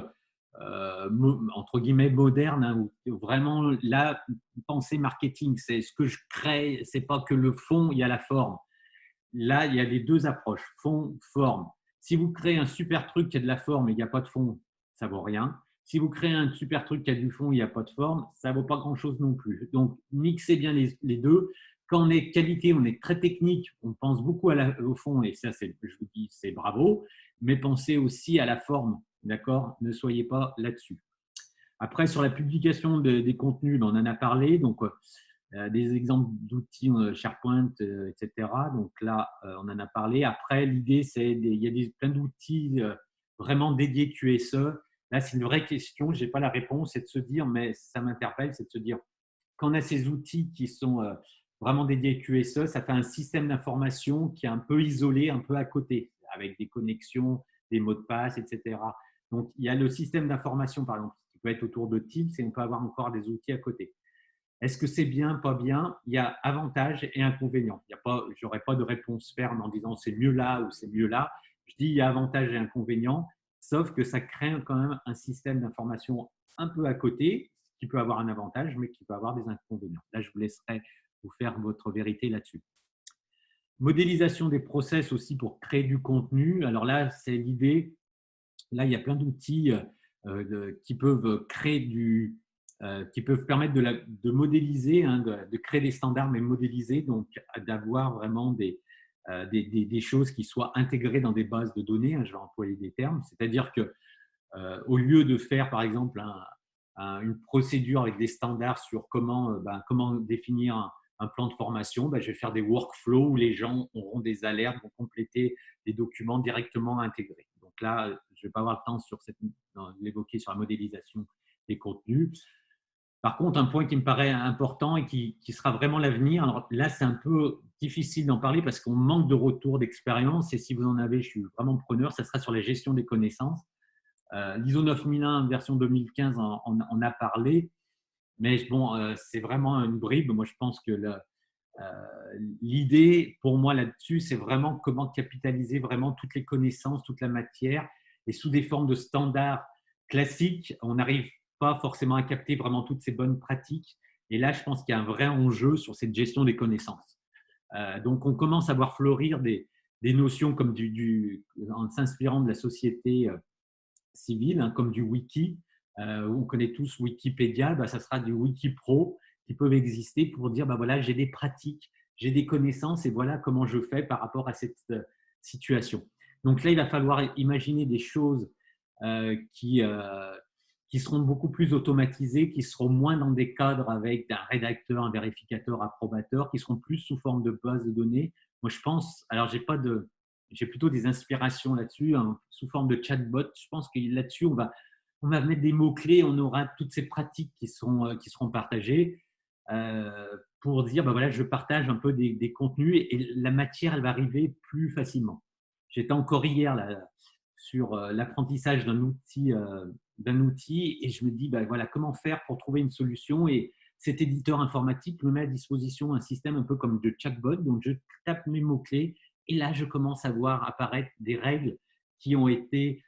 entre guillemets, modernes, hein, où vraiment, la pensée marketing, c'est ce que je crée, c'est pas que le fond, il y a la forme. Là, il y a les deux approches, fond, forme. Si vous créez un super truc qui a de la forme et il n'y a pas de fond, ça ne vaut rien. Si vous créez un super truc qui a du fond et il n'y a pas de forme, ça ne vaut pas grand-chose non plus. Donc, mixez bien les deux. Quand on est qualité, on est très technique, on pense beaucoup au fond, et ça, je vous dis, c'est bravo, mais pensez aussi à la forme, d'accord? Ne soyez pas là-dessus. Après, sur la publication des contenus, on en a parlé. Donc, des exemples d'outils SharePoint, etc. Donc là, on en a parlé. Après, l'idée, il y a plein d'outils vraiment dédiés QSE. Là, c'est une vraie question. Je n'ai pas la réponse. C'est de se dire, mais ça m'interpelle, c'est de se dire, quand on a ces outils qui sont vraiment dédiés QSE, ça fait un système d'information qui est un peu isolé, un peu à côté, avec des connexions, des mots de passe, etc. Donc, il y a le système d'information, par exemple, qui peut être autour de Teams, et on peut avoir encore des outils à côté. Est-ce que c'est bien, pas bien? Il y a avantages et inconvénients. Je n'aurai pas de réponse ferme en disant c'est mieux là ou c'est mieux là. Je dis il y a avantages et inconvénients, sauf que ça crée quand même un système d'information un peu à côté, qui peut avoir un avantage, mais qui peut avoir des inconvénients. Là, je vous laisserai vous faire votre vérité là-dessus. Modélisation des process aussi pour créer du contenu. Alors là, c'est l'idée. Là, il y a plein d'outils qui peuvent créer qui peuvent permettre de modéliser, hein, de créer des standards, mais modéliser, donc d'avoir vraiment des choses qui soient intégrées dans des bases de données, hein, je vais employer des termes, c'est-à-dire que au lieu de faire, par exemple, une procédure avec des standards sur comment définir un plan de formation, je vais faire des workflows où les gens auront des alertes, vont compléter des documents directement intégrés. Donc là, je vais pas avoir le temps de l'évoquer sur la modélisation des contenus. Par contre, un point qui me paraît important et qui sera vraiment l'avenir, alors là, c'est un peu difficile d'en parler parce qu'on manque de retour d'expérience et si vous en avez, je suis vraiment preneur, ça sera sur la gestion des connaissances. L'ISO 9001 version 2015 en a parlé, mais bon, c'est vraiment une bribe. Moi, je pense que l'idée pour moi là-dessus, c'est vraiment comment capitaliser vraiment toutes les connaissances, toute la matière et sous des formes de standards classiques, on n'arrive pas forcément à capter vraiment toutes ces bonnes pratiques. Et là, je pense qu'il y a un vrai enjeu sur cette gestion des connaissances. Donc, on commence à voir fleurir des notions comme en s'inspirant de la société civile, hein, comme du wiki. On connaît tous Wikipédia, bah, ça sera du Wikipro qui peuvent exister pour dire bah, voilà, j'ai des pratiques, j'ai des connaissances et voilà comment je fais par rapport à cette situation. Donc là, il va falloir imaginer des choses qui seront beaucoup plus automatisées, qui seront moins dans des cadres avec un rédacteur, un vérificateur, approbateur, qui seront plus sous forme de base de données. Moi, je pense, alors j'ai plutôt des inspirations là-dessus, hein, sous forme de chatbot. Je pense que là-dessus, on va mettre des mots-clés, on aura toutes ces pratiques qui seront partagées pour dire, ben voilà, je partage un peu des contenus et la matière, elle va arriver plus facilement. J'étais encore hier là, sur l'apprentissage d'un outil et je me dis, ben voilà, comment faire pour trouver une solution et cet éditeur informatique me met à disposition un système un peu comme de chatbot, donc je tape mes mots-clés et là, je commence à voir apparaître des règles qui ont été,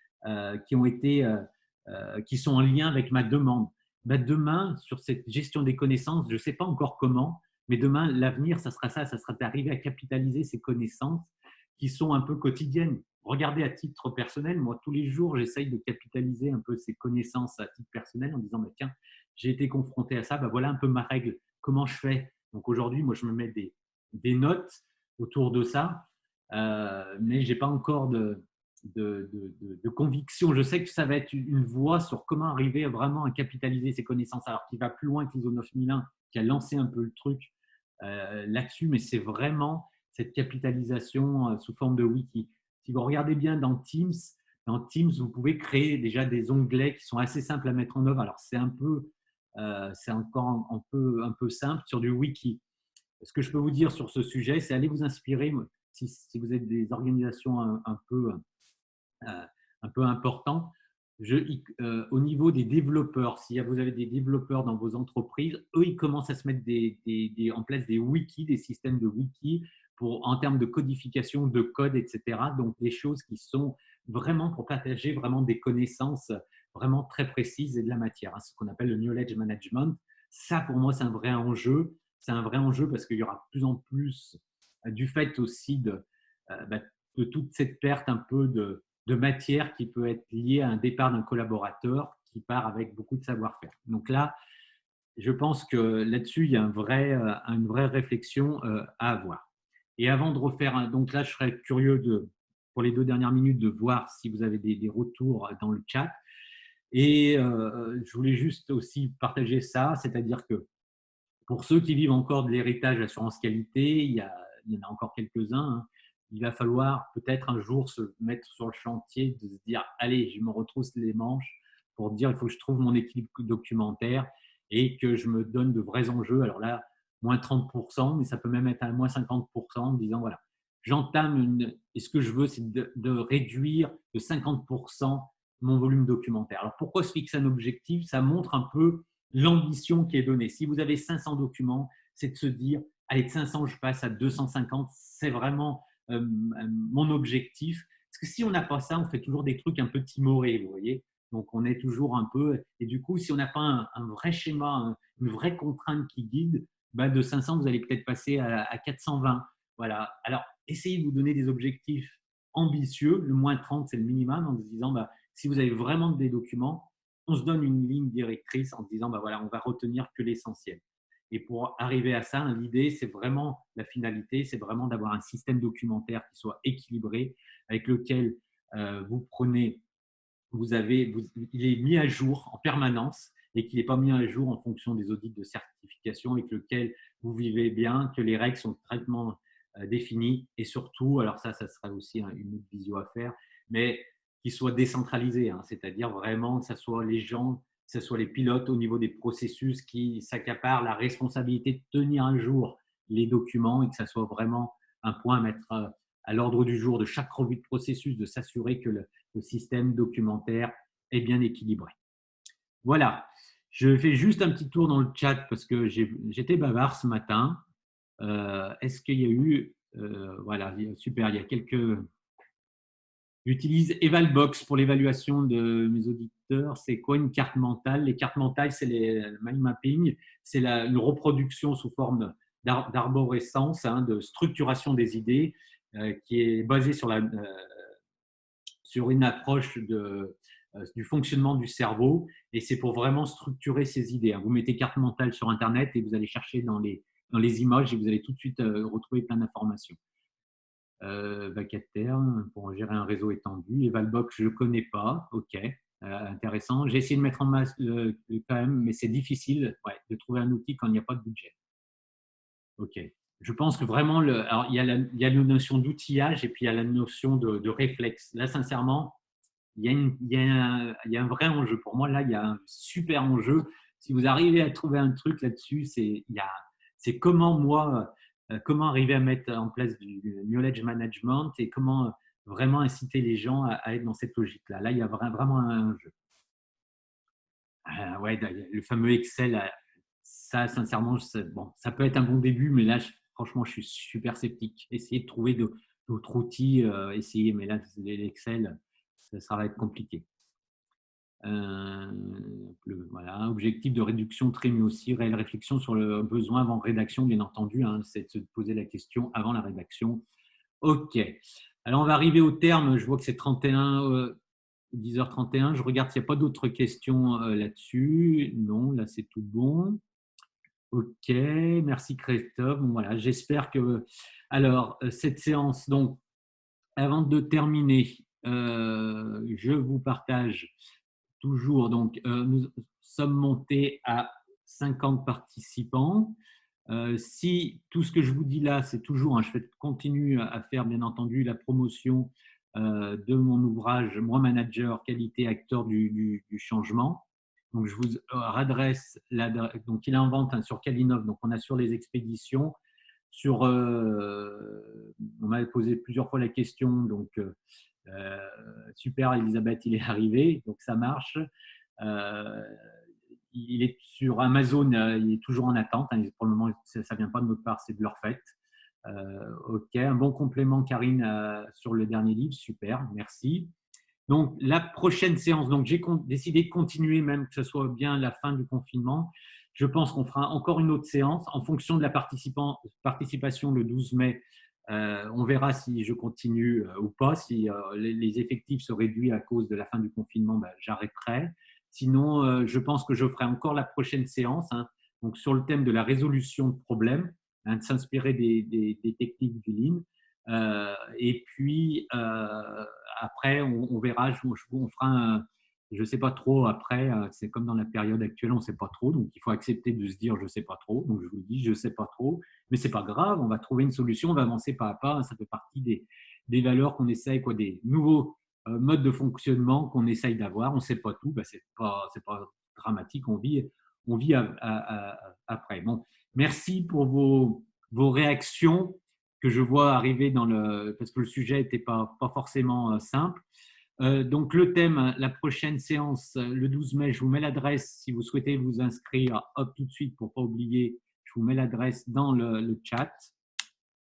qui sont en lien avec ma demande. Ben demain, sur cette gestion des connaissances, je ne sais pas encore comment, mais demain, l'avenir, ça sera d'arriver à capitaliser ces connaissances qui sont un peu quotidiennes. Regardez à titre personnel, moi, tous les jours, j'essaye de capitaliser un peu ces connaissances à titre personnel en disant, bah, tiens, j'ai été confronté à ça, bah, voilà un peu ma règle, comment je fais. Donc aujourd'hui, moi, je me mets des notes autour de ça, mais je n'ai pas encore de conviction. Je sais que ça va être une voie sur comment arriver vraiment à capitaliser ces connaissances, alors qui va plus loin que l'ISO 9001, qui a lancé un peu le truc là-dessus, mais c'est vraiment cette capitalisation sous forme de wiki. Si vous regardez bien dans Teams, vous pouvez créer déjà des onglets qui sont assez simples à mettre en œuvre. Alors, c'est encore un peu simple sur du wiki. Ce que je peux vous dire sur ce sujet, c'est aller vous inspirer, si vous êtes des organisations un peu importantes, au niveau des développeurs, si vous avez des développeurs dans vos entreprises, eux, ils commencent à se mettre en place des wikis, des systèmes de wikis en termes de codification de code, etc. Donc, des choses qui sont vraiment pour partager vraiment des connaissances vraiment très précises et de la matière, hein, ce qu'on appelle le knowledge management. Ça, pour moi, c'est un vrai enjeu. C'est un vrai enjeu parce qu'il y aura de plus en plus, du fait aussi de toute cette perte un peu de matière qui peut être liée à un départ d'un collaborateur qui part avec beaucoup de savoir-faire. Donc là, je pense que là-dessus, il y a une vraie réflexion à avoir. Et avant de refaire, donc là, je serais curieux pour les 2 dernières minutes de voir si vous avez des retours dans le chat. Et je voulais juste aussi partager ça, c'est-à-dire que pour ceux qui vivent encore de l'héritage assurance qualité, il y en a encore quelques-uns, hein. Il va falloir peut-être un jour se mettre sur le chantier, de se dire allez, je me retrousse les manches pour dire il faut que je trouve mon équilibre documentaire et que je me donne de vrais enjeux. Alors là, moins 30%, mais ça peut même être à moins 50% en disant voilà, et ce que je veux, c'est de réduire de 50% mon volume documentaire. Alors pourquoi se fixer un objectif? Ça montre un peu l'ambition qui est donnée. Si vous avez 500 documents, c'est de se dire, allez, de 500, je passe à 250. C'est vraiment mon objectif. Parce que si on n'a pas ça, on fait toujours des trucs un peu timorés, vous voyez. Donc, on est toujours un peu… Et du coup, si on n'a pas un vrai schéma, une vraie contrainte qui guide, bah, de 500, vous allez peut-être passer à 420. Voilà. Alors, essayez de vous donner des objectifs ambitieux. Le moins 30, c'est le minimum, en se disant, bah, si vous avez vraiment des documents, on se donne une ligne directrice en disant, bah voilà, on va retenir que l'essentiel. Et pour arriver à ça, l'idée, c'est vraiment la finalité, c'est vraiment d'avoir un système documentaire qui soit équilibré, avec lequel vous prenez, il est mis à jour en permanence et qu'il n'est pas mis à jour en fonction des audits de certification, avec lequel vous vivez bien, que les règles sont traitement définies et surtout, alors ça sera aussi une autre visio à faire, mais qui soit décentralisé, hein, c'est-à-dire vraiment que ce soit les gens, que ce soit les pilotes au niveau des processus qui s'accaparent la responsabilité de tenir un jour les documents et que ça soit vraiment un point à mettre à l'ordre du jour de chaque revue de processus, de s'assurer que le système documentaire est bien équilibré. Voilà, je fais juste un petit tour dans le chat parce que j'étais bavard ce matin. Est-ce qu'il y a eu, voilà, super, il y a quelques… J'utilise Evalbox pour l'évaluation de mes auditeurs. C'est quoi une carte mentale? Les cartes mentales, c'est le mind mapping, c'est une reproduction sous forme d'arborescence, hein, de structuration des idées, qui est basée sur une approche du fonctionnement du cerveau. Et c'est pour vraiment structurer ces idées, hein. Vous mettez carte mentale sur Internet et vous allez chercher dans les images et vous allez tout de suite retrouver plein d'informations. Vacataire pour gérer un réseau étendu. Evalbox, je ne connais pas. OK, intéressant. J'ai essayé de mettre en masse quand même, mais c'est difficile, ouais, de trouver un outil quand il n'y a pas de budget. OK. Je pense que vraiment, alors, il y a la notion d'outillage et puis il y a la notion de réflexe. Là, sincèrement, il y a un vrai enjeu. Pour moi, là, il y a un super enjeu. Si vous arrivez à trouver un truc là-dessus, c'est comment moi, comment arriver à mettre en place du knowledge management et comment vraiment inciter les gens à être dans cette logique-là. Là, il y a vraiment un enjeu. Ouais, le fameux Excel, ça, sincèrement, bon, ça peut être un bon début, mais là, franchement, je suis super sceptique. Essayez de trouver d'autres outils, essayez, mais là, l'Excel, ça va être compliqué. Voilà, objectif de réduction très mais aussi réelle réflexion sur le besoin avant rédaction, bien entendu, hein, c'est de se poser la question avant la rédaction. OK. Alors, on va arriver au terme. Je vois que c'est 10h31. Je regarde s'il n'y a pas d'autres questions là-dessus. Non, là, c'est tout bon. OK. Merci, Christophe. Bon, voilà, j'espère que… Alors, cette séance, donc, avant de terminer, je vous partage toujours. Donc, nous sommes montés à 50 participants. Si tout ce que je vous dis là, c'est toujours, hein, je continue à faire bien entendu la promotion de mon ouvrage, Moi Manager, qualité acteur du changement. Donc, je vous adresse, donc il invente, hein, sur Calinov, donc on a sur les expéditions, on m'a posé plusieurs fois la question, donc super, Elisabeth, il est arrivé, donc ça marche. Il est sur Amazon, il est toujours en attente, hein, pour le moment, ça ne vient pas de notre part, c'est de leur fait. OK, un bon complément, Karine, sur le dernier livre, super, merci. Donc, la prochaine séance, donc j'ai décidé de continuer, même que ce soit bien la fin du confinement. Je pense qu'on fera encore une autre séance en fonction de la participation le 12 mai. On verra si je continue ou pas. Si les effectifs se réduisent à cause de la fin du confinement, ben, j'arrêterai. Sinon, je pense que je ferai encore la prochaine séance, hein, donc sur le thème de la résolution de problèmes, hein, de s'inspirer des techniques du Lean. Et puis, après, on verra, on fera je ne sais pas trop après, c'est comme dans la période actuelle, on ne sait pas trop, donc il faut accepter de se dire je ne sais pas trop, donc je vous dis je ne sais pas trop, mais ce n'est pas grave, on va trouver une solution, on va avancer pas à pas, ça fait partie des valeurs qu'on essaye, quoi, des nouveaux modes de fonctionnement qu'on essaye d'avoir, on ne sait pas tout, ben, ce n'est pas dramatique, on vit après. Bon, merci pour vos réactions que je vois arriver parce que le sujet n'était pas forcément simple. Donc, le thème, la prochaine séance, le 12 mai, je vous mets l'adresse si vous souhaitez vous inscrire, hop, tout de suite pour ne pas oublier, je vous mets l'adresse dans le chat.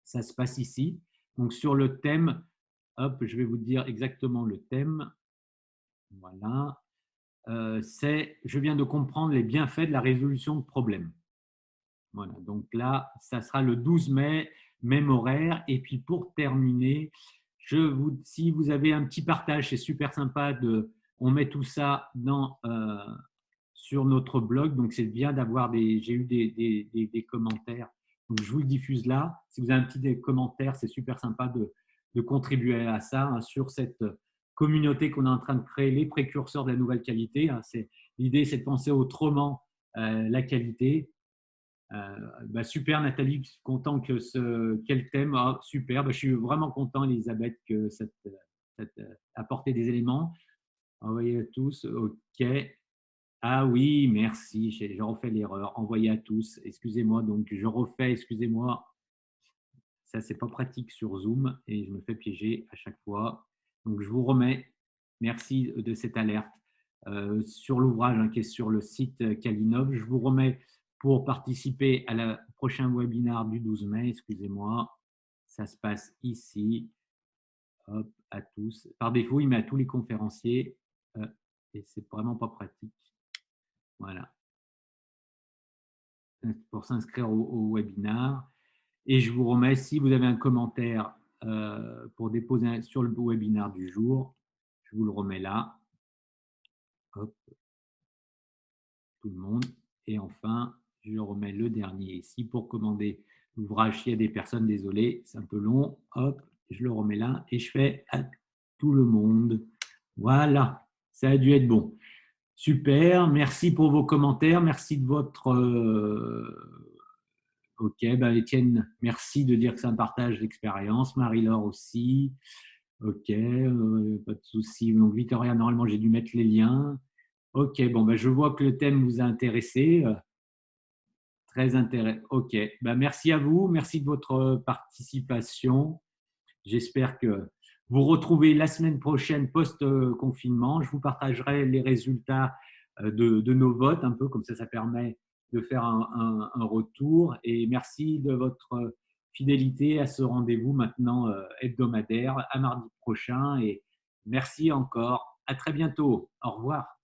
Ça se passe ici. Donc, sur le thème, hop, je vais vous dire exactement le thème. Voilà. Je viens de comprendre les bienfaits de la résolution de problèmes. Voilà, donc là, ça sera le 12 mai, même horaire. Et puis pour terminer, si vous avez un petit partage, c'est super sympa. On met tout ça sur notre blog. Donc c'est bien d'avoir j'ai eu des commentaires. Donc je vous le diffuse là. Si vous avez un petit commentaire, c'est super sympa de contribuer à ça, hein, sur cette communauté qu'on est en train de créer, les précurseurs de la nouvelle qualité, hein. L'idée, c'est de penser autrement la qualité. Super, Nathalie, content quel thème, super, je suis vraiment content, Elisabeth, que apporter des éléments. Envoyer à tous, OK. Ah oui, merci, je refais l'erreur. Envoyer à tous, excusez-moi, donc je refais, excusez-moi. Ça, c'est pas pratique sur Zoom et je me fais piéger à chaque fois. Donc, je vous remets. Merci de cette alerte sur l'ouvrage qui est sur le site Calinov. Je vous remets pour participer à la prochain webinaire du 12 mai. Excusez-moi, ça se passe ici. Hop, à tous. Par défaut, il met à tous les conférenciers et c'est vraiment pas pratique. Voilà. Pour s'inscrire au webinaire. Et je vous remets, si vous avez un commentaire pour déposer sur le webinaire du jour, je vous le remets là. Hop, tout le monde. Et enfin, je remets le dernier ici pour commander l'ouvrage. S'il y a des personnes, désolé, c'est un peu long. Hop, je le remets là et je fais à tout le monde. Voilà, ça a dû être bon. Super, merci pour vos commentaires, merci de votre… Ok, bah Étienne, merci de dire que c'est un partage d'expérience. Marie-Laure aussi. Ok, pas de souci. Donc, Victoria, normalement, j'ai dû mettre les liens. Ok, bon, bah, je vois que le thème vous a intéressé. Très intéressant. Ok, bah, merci à vous. Merci de votre participation. J'espère que vous retrouvez la semaine prochaine post-confinement. Je vous partagerai les résultats de nos votes, un peu comme ça permet de faire un retour. Et merci de votre fidélité à ce rendez-vous maintenant hebdomadaire, à mardi prochain. Et merci encore. À très bientôt. Au revoir.